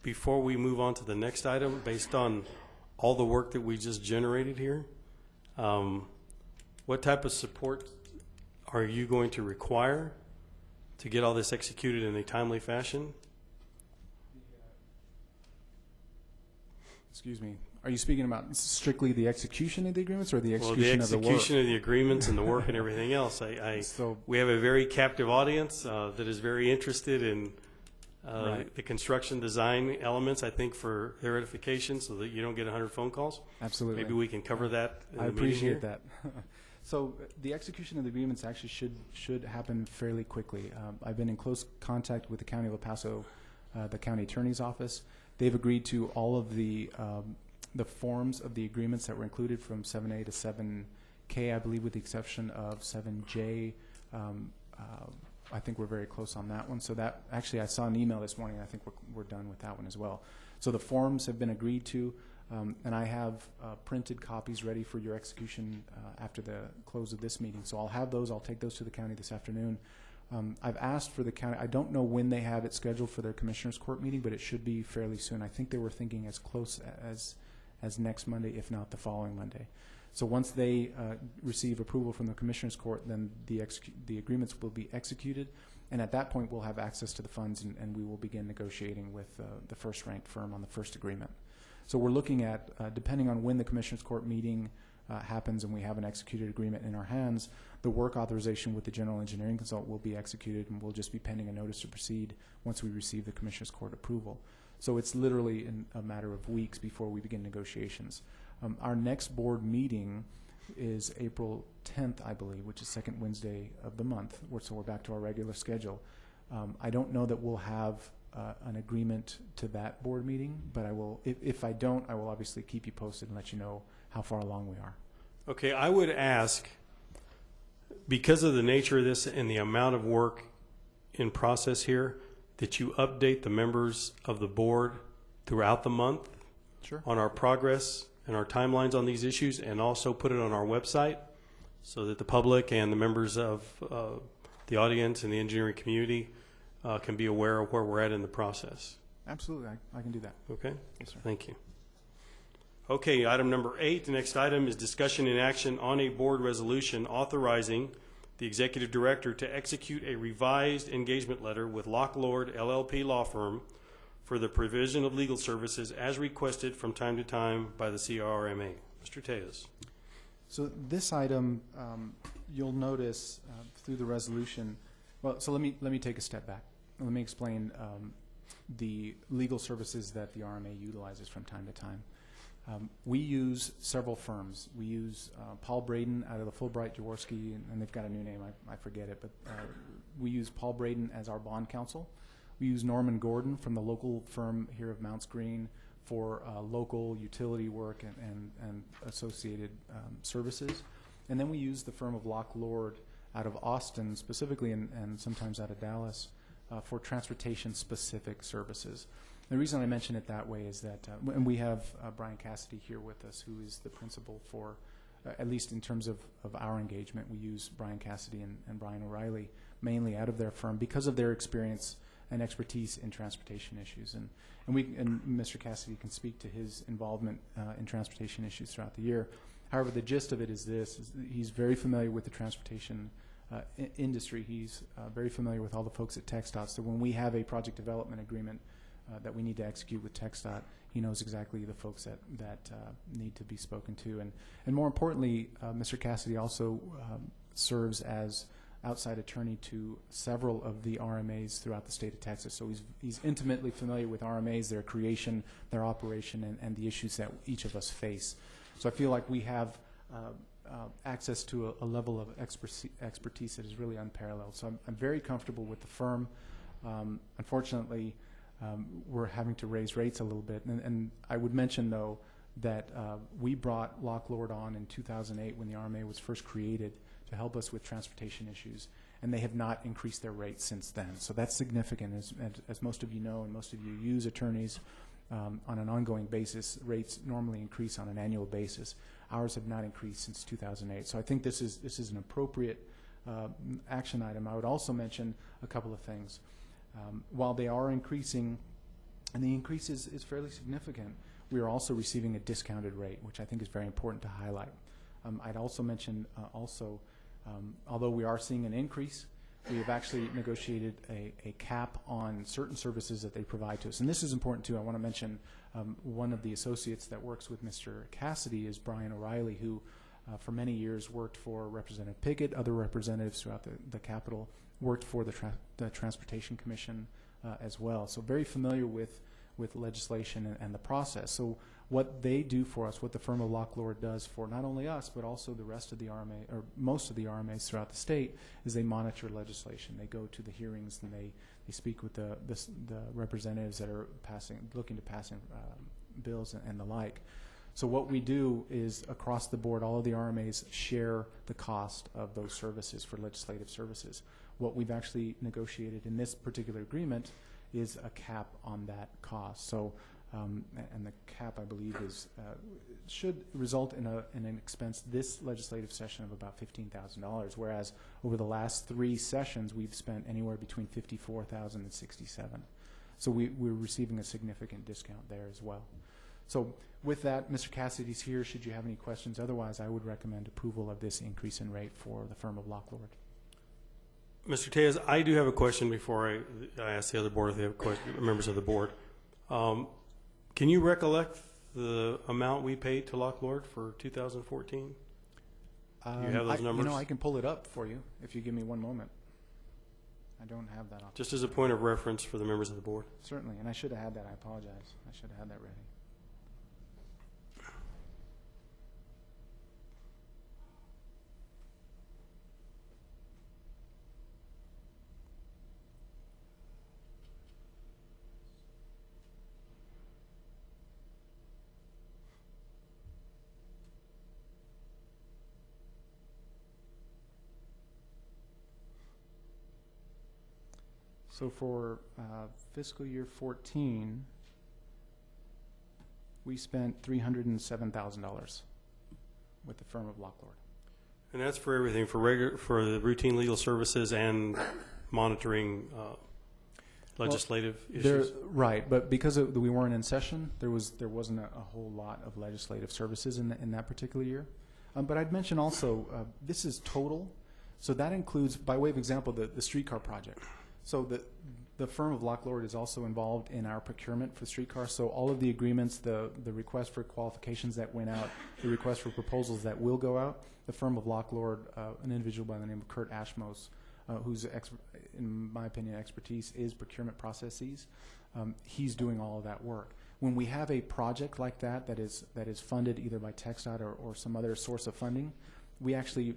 before we move on to the next item, based on all the work that we just generated here. What type of support are you going to require to get all this executed in a timely fashion? Excuse me. Are you speaking about strictly the execution of the agreements or the Well, the execution of the work? execution of the agreements and the work and everything else. So, We have a very captive audience that is very interested in Right. the construction design elements, I think, for their edification, so that you don't get 100 phone calls. absolutely. Maybe we can cover that in I the meeting here. appreciate that. So the execution of the agreements actually should happen fairly quickly. I've been in close contact with the County of El Paso, the County Attorney's Office. They've agreed to all of the forms of the agreements that were included from 7A to 7K, I believe, with the exception of 7J. I think we're very close on that one. So that actually, I saw an email this morning. I think we're done with that one as well. So the forms have been agreed to. And I have printed copies ready for your execution after the close of this meeting. So I'll have those. I'll take those to the county this afternoon. I've asked for the county. I don't know when they have it scheduled for their commissioners' court meeting, but it should be fairly soon. I think they were thinking as close as next Monday, if not the following Monday. So once they receive approval from the commissioners' court, then the agreements will be executed. And at that point, we'll have access to the funds, and we will begin negotiating with the first-ranked firm on the first agreement. So we're looking at, depending on when the Commissioners Court meeting happens and we have an executed agreement in our hands, the work authorization with the general engineering consultant will be executed, and we'll just be pending a notice to proceed once we receive the Commissioners Court approval. So it's literally in a matter of weeks before we begin negotiations. Our next board meeting is April 10th, I believe, which is second Wednesday of the month. So we're back to our regular schedule. I don't know that we'll have an agreement to that board meeting, but I will, if I don't, I will obviously keep you posted and let you know how far along we are. Okay, I would ask, because of the nature of this and the amount of work in process here, that you update the members of the board throughout the month Sure. on our progress and our timelines on these issues, and also put it on our website so that the public and the members of the audience and the engineering community can be aware of where we're at in the process. Absolutely, I can do that. Okay? Yes, sir. Thank you. Okay, item number 8, the next item is discussion and action on a board resolution authorizing the executive director to execute a revised engagement letter with Locklord LLP law firm for the provision of legal services as requested from time to time by the CRRMA. Mr. Tejas. So this item, you'll notice through the resolution, well, so let me take a step back. Let me explain the legal services that the RMA utilizes from time to time. We use several firms. We use Paul Braden out of the Fulbright Jaworski, and they've got a new name, I forget it, but we use Paul Braden as our bond counsel. We use Norman Gordon from the local firm here of Mounts Green for local utility work and associated services. And then we use the firm of Locklord out of Austin specifically, and sometimes out of Dallas, for transportation-specific services. The reason I mention it that way is that, and we have Brian Cassidy here with us, who is the principal for, at least in terms of our engagement, we use Brian Cassidy and Brian O'Reilly mainly out of their firm because of their experience and expertise in transportation issues. And Mr. Cassidy can speak to his involvement in transportation issues throughout the year. However, the gist of it is this: he's very familiar with the transportation industry. He's very familiar with all the folks at TxDOT. So when we have a project development agreement that we need to execute with TxDOT, he knows exactly the folks that need to be spoken to. And more importantly, Mr. Cassidy also serves as outside attorney to several of the RMAs throughout the state of Texas. So he's intimately familiar with RMAs, their creation, their operation, and the issues that each of us face. So I feel like we have access to a level of expertise that is really unparalleled. So I'm very comfortable with the firm. Unfortunately, we're having to raise rates a little bit. And I would mention, though, that we brought Locklord on in 2008 when the RMA was first created to help us with transportation issues, and they have not increased their rates since then. So that's significant. As most of you know, and most of you use attorneys on an ongoing basis, rates normally increase on an annual basis. Ours have not increased since 2008. So I think this is an appropriate action item. I would also mention a couple of things. While they are increasing, and the increase is fairly significant, we are also receiving a discounted rate, which I think is very important to highlight. I'd also mention although we are seeing an increase, we have actually negotiated a cap on certain services that they provide to us. And this is important too. I want to mention one of the associates that works with Mr. Cassidy is Brian O'Reilly, who for many years worked for Representative Pickett, other representatives throughout the Capitol, worked for the Transportation Commission as well. So very familiar with legislation and the process. So What they do for us, what the firm of Lock Lord does for not only us, but also the rest of the RMA, or most of the RMAs throughout the state, is they monitor legislation. They go to the hearings and they speak with the representatives that are looking to pass bills and the like. So what we do is, across the board, all of the RMAs share the cost of those services for legislative services. What we've actually negotiated in this particular agreement is a cap on that cost. So, and the cap, I believe, should result in an expense this legislative session of about $15,000, whereas over the last 3 sessions we've spent anywhere between $54,000 and $67,000. So we're receiving a significant discount there as well. So with that, Mr. Cassidy's here. Should you have any questions? Otherwise, I would recommend approval of this increase in rate for the firm of Lock Lord. Mr. Tejas, I do have a question before I ask the other board if they have members of the board. Can you recollect the amount we paid to Lock Lord for 2014? Do you have those numbers? I can pull it up for you if you give me one moment. I don't have that off. Just as a point of reference for the members of the board. Certainly, and I should have had that. I apologize. I should have had that ready. So for fiscal year 14, we spent $307,000 with the firm of Lock Lord. And that's for everything, for the routine legal services and monitoring legislative issues? Right, but because we weren't in session, there wasn't a whole lot of legislative services in that particular year. But I'd mention also, this is total, so that includes, by way of example, the streetcar project. So the firm of Lock Lord is also involved in our procurement for streetcars. So all of the agreements, the request for qualifications that went out, the request for proposals that will go out, the firm of Lock Lord, an individual by the name of Kurt Ashmos, whose, in my opinion, expertise is procurement processes. He's doing all of that work. When we have a project like that is funded either by TxDOT or some other source of funding, we actually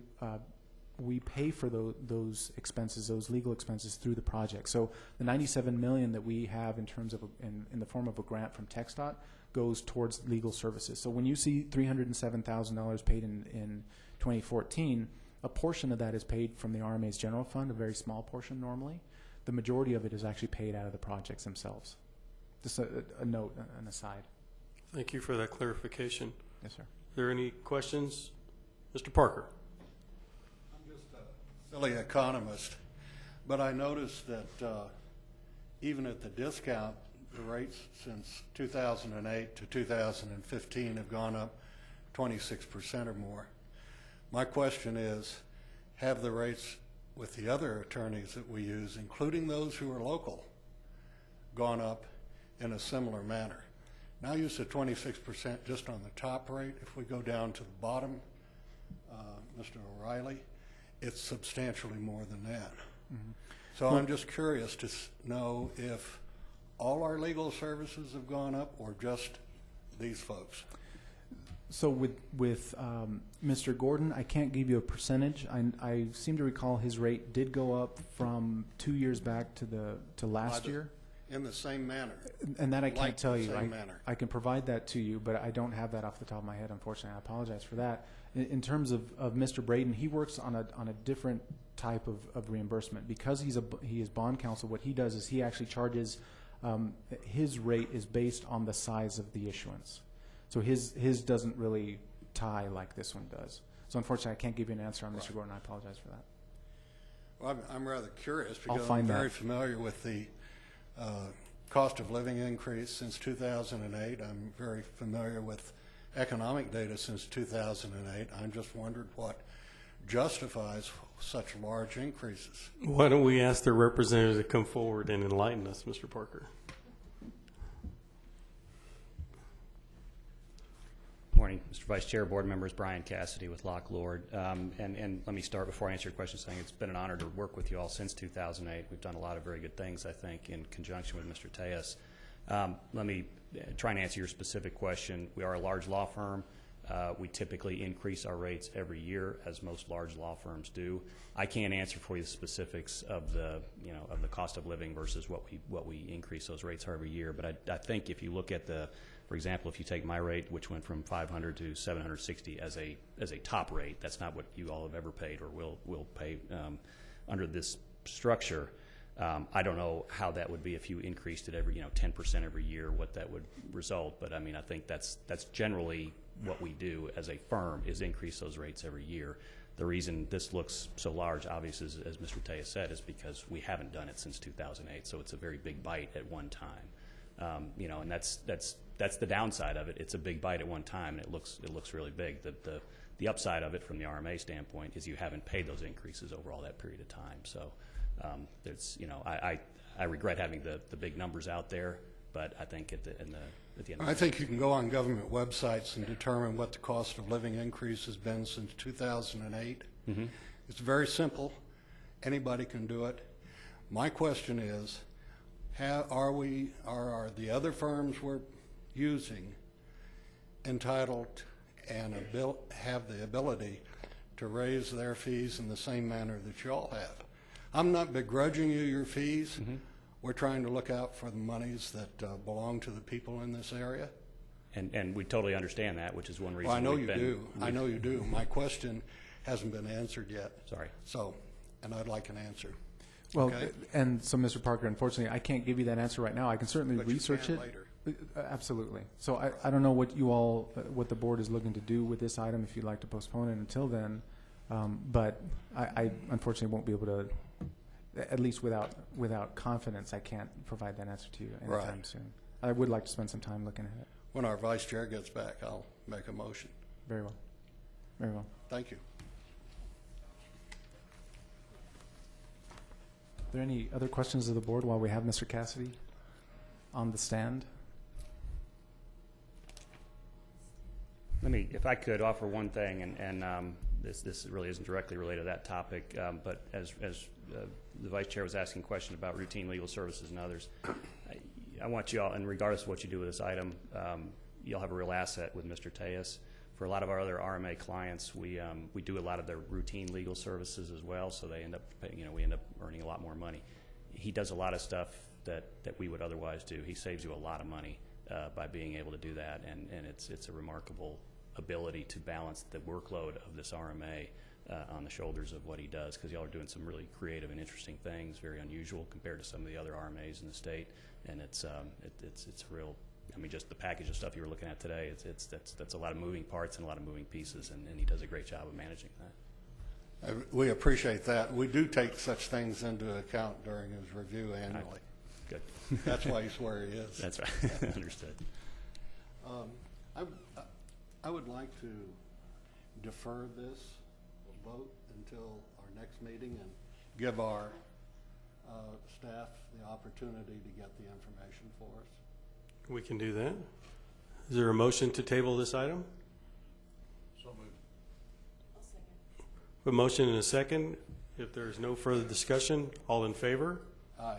we pay for those expenses, those legal expenses, through the project. So the $97 million that we have in terms of in the form of a grant from TxDOT goes towards legal services. So when you see $307,000 paid in 2014, a portion of that is paid from the RMA's general fund, a very small portion normally. The majority of it is actually paid out of the projects themselves. Just a note, an aside. Thank you for that clarification. Yes, sir. Are there any questions? Mr. Parker. Silly economist, but I noticed that even at the discount, the rates since 2008 to 2015 have gone up 26% or more. My question is, have the rates with the other attorneys that we use, including those who are local, gone up in a similar manner? Now you said 26% just on the top rate. If we go down to the bottom, Mr. O'Reilly, it's substantially more than that. Mm-hmm. So I'm just curious to know if all our legal services have gone up or just these folks. So with Mr. Gordon, I can't give you a percentage. I seem to recall his rate did go up from 2 years back to last year. In the same manner. And that I can't tell you. Manner. I can provide that to you, but I don't have that off the top of my head, unfortunately. I apologize for that. In terms of Mr. Braden, he works on a different type of reimbursement. Because he is bond counsel, what he does is he actually charges, his rate is based on the size of the issuance. So his doesn't really tie like this one does. So unfortunately, I can't give you an answer on Mr. Gordon. I apologize for that. Well, I'm rather curious because I'm very familiar with the cost of living increase since 2008. I'm very familiar with economic data since 2008. I'm just wondered what justifies such large increases. Why don't we ask the representative to come forward and enlighten us, Mr. Parker? Morning, Mr. Vice Chair, board members, Brian Cassidy with Lock Lord. And let me start before I answer your question saying it's been an honor to work with you all since 2008. We've done a lot of very good things, I think, in conjunction with Mr. Tejas. Let me trying to answer your specific question, we are a large law firm. We typically increase our rates every year, as most large law firms do. I can't answer for you the specifics of the cost of living versus what we increase those rates every year. But I think if you look at for example, if you take my rate, which went from 500 to 760 as a top rate, that's not what you all have ever paid or will pay under this structure. I don't know how that would be if you increased it every 10% every year, what that would result. But I mean, I think that's generally what we do as a firm, is increase those rates every year. The reason this looks so large, obviously, as Mr. Tejas said, is because we haven't done it since 2008. So it's a very big bite at one time. And that's the downside of it. It's a big bite at one time, and it looks really big. The upside of it from the RMA standpoint is you haven't paid those increases over all that period of time. So I regret having the big numbers out there, but I think at the end I think you can go on government websites and determine what the cost of living increase has been since 2008. Mm-hmm. It's very simple. Anybody can do it. My question is, are the other firms we're using entitled and have the ability to raise their fees in the same manner that you all have? I'm not begrudging you your fees. Mm-hmm. We're trying to look out for the monies that belong to the people in this area. And we totally understand that, which is one reason. Well, I know you do. I know you do. My question hasn't been answered yet. Sorry. So, and I'd like an answer. Well, Okay. and so, Mr. Parker, unfortunately, I can't give you that answer right now. I can certainly But you research can it. later. Absolutely. So I don't know what you all, what the board is looking to do with this item, if you'd like to postpone it until then. But I unfortunately won't be able to, at least without confidence, I can't provide that answer to you anytime Right. soon. I would like to spend some time looking at it. When our vice chair gets back, I'll make a motion. Very well. Very well. Thank you. Are there any other questions of the board while we have Mr. Cassidy on the stand? Let me, if I could, offer one thing, and this really isn't directly related to that topic, but as the vice chair was asking a question about routine legal services and others, I want you all, and regardless of what you do with this item, you'll have a real asset with Mr. Tejas. For a lot of our other RMA clients, we do a lot of their routine legal services as well, so they end up, we end up earning a lot more money. He does a lot of stuff that we would otherwise do. He saves you a lot of money by being able to do that, and it's a remarkable ability to balance the workload of this RMA on the shoulders of what he does, because y'all are doing some really creative and interesting things, very unusual compared to some of the other RMAs in the state, and it's real. I mean, just the package of stuff you were looking at today, that's a lot of moving parts and a lot of moving pieces, and he does a great job of managing that. We appreciate that. We do take such things into account during his review annually. Good. That's why he's where he is. That's right. Understood. I would like to defer this vote until our next meeting and give our staff the opportunity to get the information for us. We can do that. Is there a motion to table this item? So moved. A motion and a second. If there is no further discussion, all in favor? Aye.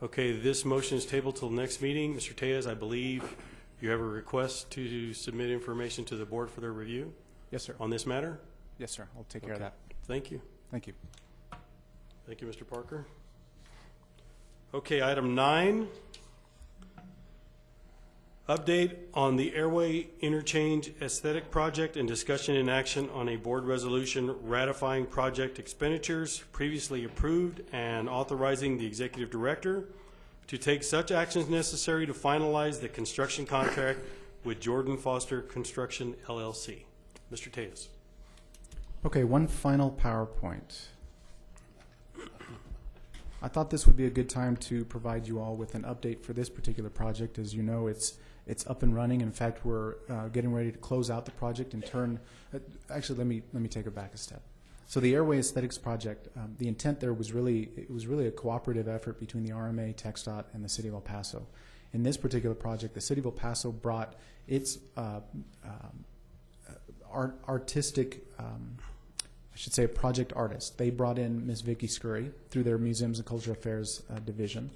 Okay, this motion is tabled till next meeting. Mr. Tejas, I believe you have a request to submit information to the board for their review Yes, sir. on this matter? Yes, sir. I'll take care of that. Thank you. Thank you. Thank you, Mr. Parker. Okay, item 9. Update on the Airway Interchange Aesthetic Project and discussion in action on a board resolution ratifying project expenditures previously approved and authorizing the executive director to take such actions necessary to finalize the construction contract with Jordan Foster Construction, LLC. Mr. Tejas. Okay, one final PowerPoint. I thought this would be a good time to provide you all with an update for this particular project. As you know, it's up and running. In fact, we're getting ready to close out the project and turn. Actually, let me take it back a step. So the Airway Aesthetics Project, the intent there was really a cooperative effort between the RMA, TxDOT, and the City of El Paso. In this particular project, the City of El Paso brought its artistic, I should say, project artist. They brought in Ms. Vicky Scurry through their Museums and Cultural Affairs division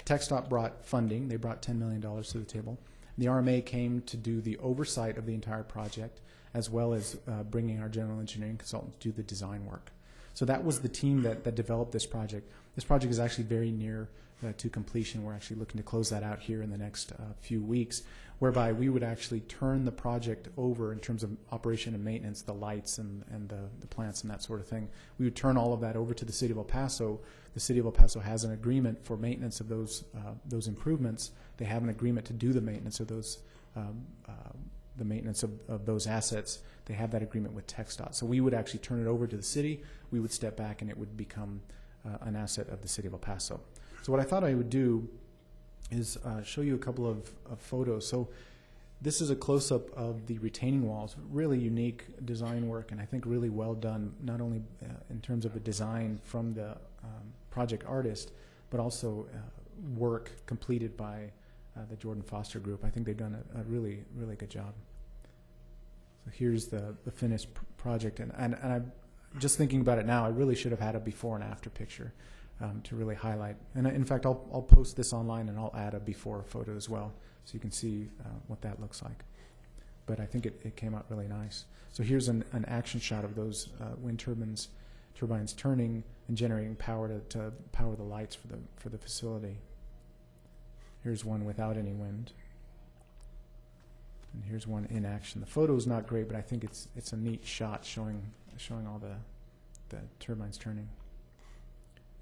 TxDOT brought funding. They brought $10 million to the table. The RMA came to do the oversight of the entire project, as well as bringing our general engineering consultant to do the design work. So that was the team that developed this project. This project is actually very near to completion. We're actually looking to close that out here in the next few weeks, whereby we would actually turn the project over in terms of operation and maintenance, the lights and the plants and that sort of thing. We would turn all of that over to the City of El Paso. The City of El Paso has an agreement for maintenance of those improvements. They have an agreement to do the maintenance of those of those assets. They have that agreement with TxDOT. So we would actually turn it over to the city. We would step back, and it would become an asset of the City of El Paso. So what I thought I would do is show you a couple of photos. So this is a close-up of the retaining walls. Really unique design work, and I think really well done, not only in terms of the design from the project artist, but also work completed by the Jordan Foster Group. I think they've done a really, really good job. So here's the finished project, and I'm just thinking about it now, I really should have had a before and after picture to really highlight. And in fact, I'll post this online, and I'll add a before photo as well, so you can see what that looks like. But I think it came out really nice. So here's an action shot of those wind turbines turning and generating power to power the lights for the facility. Here's one without any wind. And here's one in action. The photo is not great, but I think it's a neat shot showing all the turbines turning.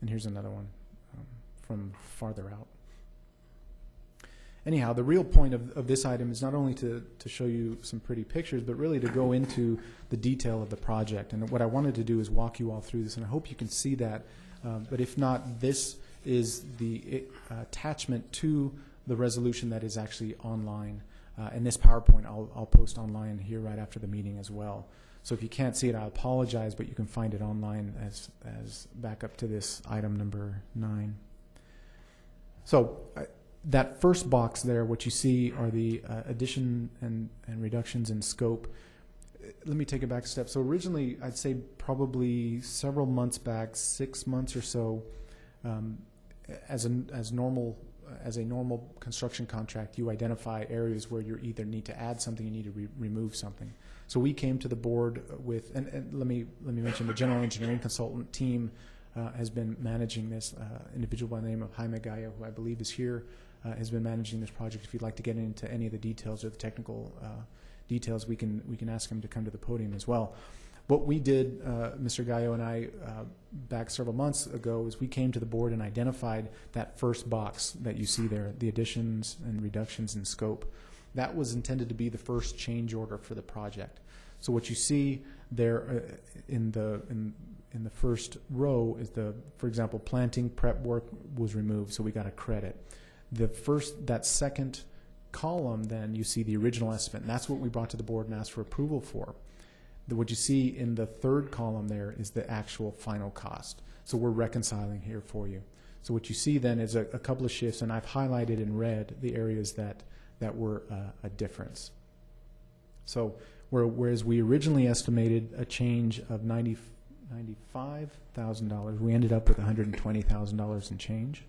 And here's another one from farther out. Anyhow, the real point of this item is not only to show you some pretty pictures, but really to go into the detail of the project. And what I wanted to do is walk you all through this, and I hope you can see that. But if not, this is the attachment to the resolution that is actually online. And this PowerPoint I'll post online here right after the meeting as well. So if you can't see it, I apologize, but you can find it online as back up to this item number 9. So that first box there, what you see are the addition and reductions in scope. Let me take it back a step. So originally, I'd say probably several months back, 6 months or so, as a normal construction contract, you identify areas where you either need to add something, you need to remove something. So we came to the board with, and let me mention the general engineering consultant team has been managing this. Individual by the name of Jaime Gallo, who I believe is here, has been managing this project. If you'd like to get into any of the details or the technical details, we can ask him to come to the podium as well. What we did, Mr. Gallo and I, back several months ago, is we came to the board and identified that first box that you see there, the additions and reductions in scope. That was intended to be the first change order for the project. So what you see there in the first row is for example, planting prep work was removed, so we got a credit. That second column, then you see the original estimate, and that's what we brought to the board and asked for approval for. What you see in the third column there is the actual final cost. So we're reconciling here for you. So what you see then is a couple of shifts, and I've highlighted in red the areas that were a difference. So whereas we originally estimated a change of $95,000, we ended up with $120,000 in change.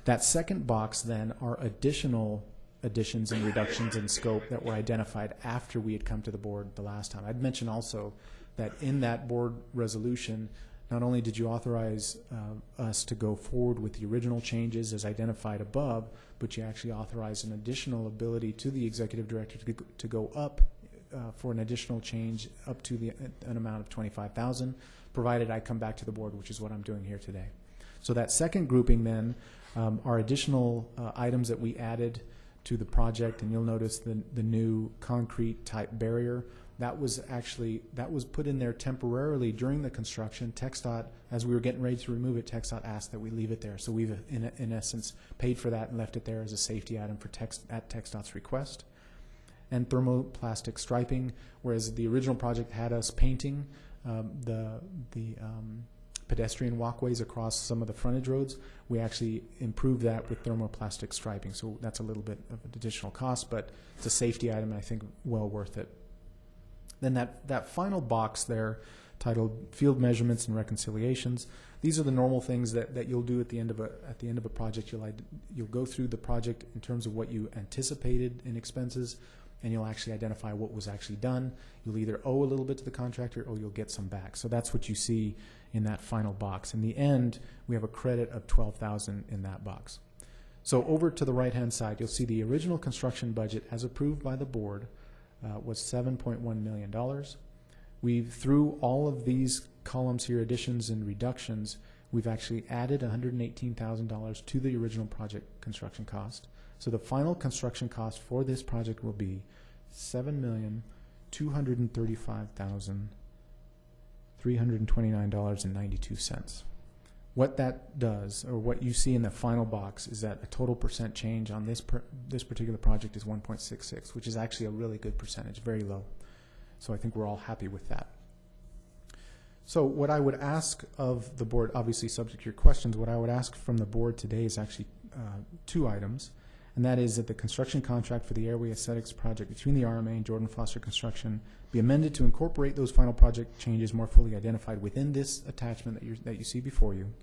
That second box then are additional additions and reductions in scope that were identified after we had come to the board the last time. I'd mention also that in that board resolution, not only did you authorize us to go forward with the original changes as identified above, but you actually authorized an additional ability to the executive director to go up for an additional change up to an amount of $25,000, provided I come back to the board, which is what I'm doing here today. So that second grouping then are additional items that we added to the project, and you'll notice the new concrete type barrier. That was put in there temporarily during the construction. TxDOT, as we were getting ready to remove it, TxDOT asked that we leave it there. So we've, in essence, paid for that and left it there as a safety item at TxDOT's request. And thermoplastic striping, whereas the original project had us painting the pedestrian walkways across some of the frontage roads, we actually improved that with thermoplastic striping. So that's a little bit of an additional cost, but it's a safety item, and I think well worth it. Then that final box there titled Field Measurements and Reconciliations. These are the normal things that you'll do at the end of a project. You'll go through the project in terms of what you anticipated in expenses, and you'll actually identify what was actually done. You'll either owe a little bit to the contractor or you'll get some back. So that's what you see in that final box. In the end, we have a credit of $12,000 in that box. So over to the right-hand side, you'll see the original construction budget as approved by the board was $7.1 million. Through all of these columns here, additions and reductions, we've actually added $118,000 to the original project construction cost. So the final construction cost for this project will be $7,235,329.92. What that does, or what you see in the final box, is that a total percent change on this particular project is 1.66, which is actually a really good percentage, very low. So I think we're all happy with that. So what I would ask of the board, obviously subject to your questions, what I would ask from the board today is actually two items, and that is that the construction contract for the Airway Aesthetics project between the RMA and Jordan Foster Construction be amended to incorporate those final project changes more fully identified within this attachment that you see before you,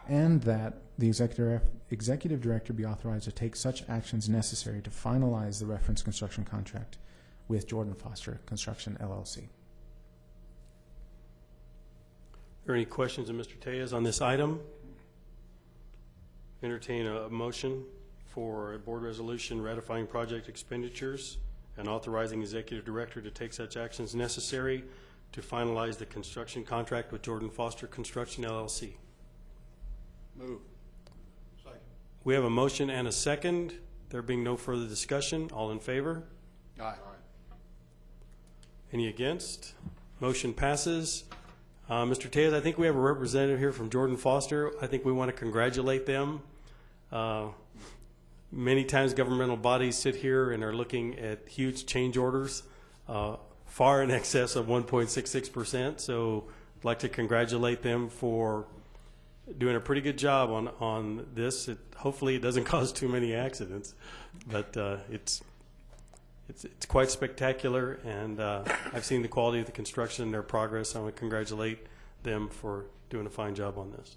and that the executive director be authorized to take such actions necessary to finalize the reference construction contract with Jordan Foster Construction, LLC. Are there any questions of Mr. Tejas on this item? Entertain a motion for a board resolution ratifying project expenditures and authorizing executive director to take such actions necessary to finalize the construction contract with Jordan Foster Construction, LLC. Move. Second. We have a motion and a second. There being no further discussion, all in favor? Aye. Any against? Motion passes. Mr. Tejas, I think we have a representative here from Jordan Foster. I think we want to congratulate them. Many times governmental bodies sit here and are looking at huge change orders, far in excess of 1.66%. So I'd like to congratulate them for doing a pretty good job on this. Hopefully it doesn't cause too many accidents, but it's quite spectacular, and I've seen the quality of the construction and their progress. I want to congratulate them for doing a fine job on this.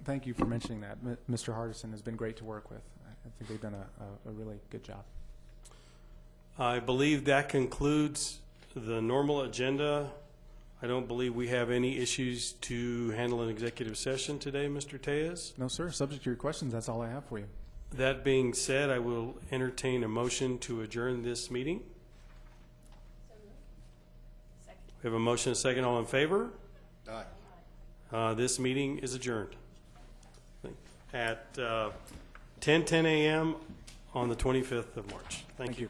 Thank you for mentioning that. Mr. Hardison has been great to work with. I think they've done a really good job. I believe that concludes the normal agenda. I don't believe we have any issues to handle in executive session today, Mr. Tejas. No, sir. Subject to your questions, that's all I have for you. That being said, I will entertain a motion to adjourn this meeting. We have a motion and a second. All in favor? Aye. This meeting is adjourned at 10:10 a.m. on the 25th of March. Thank you.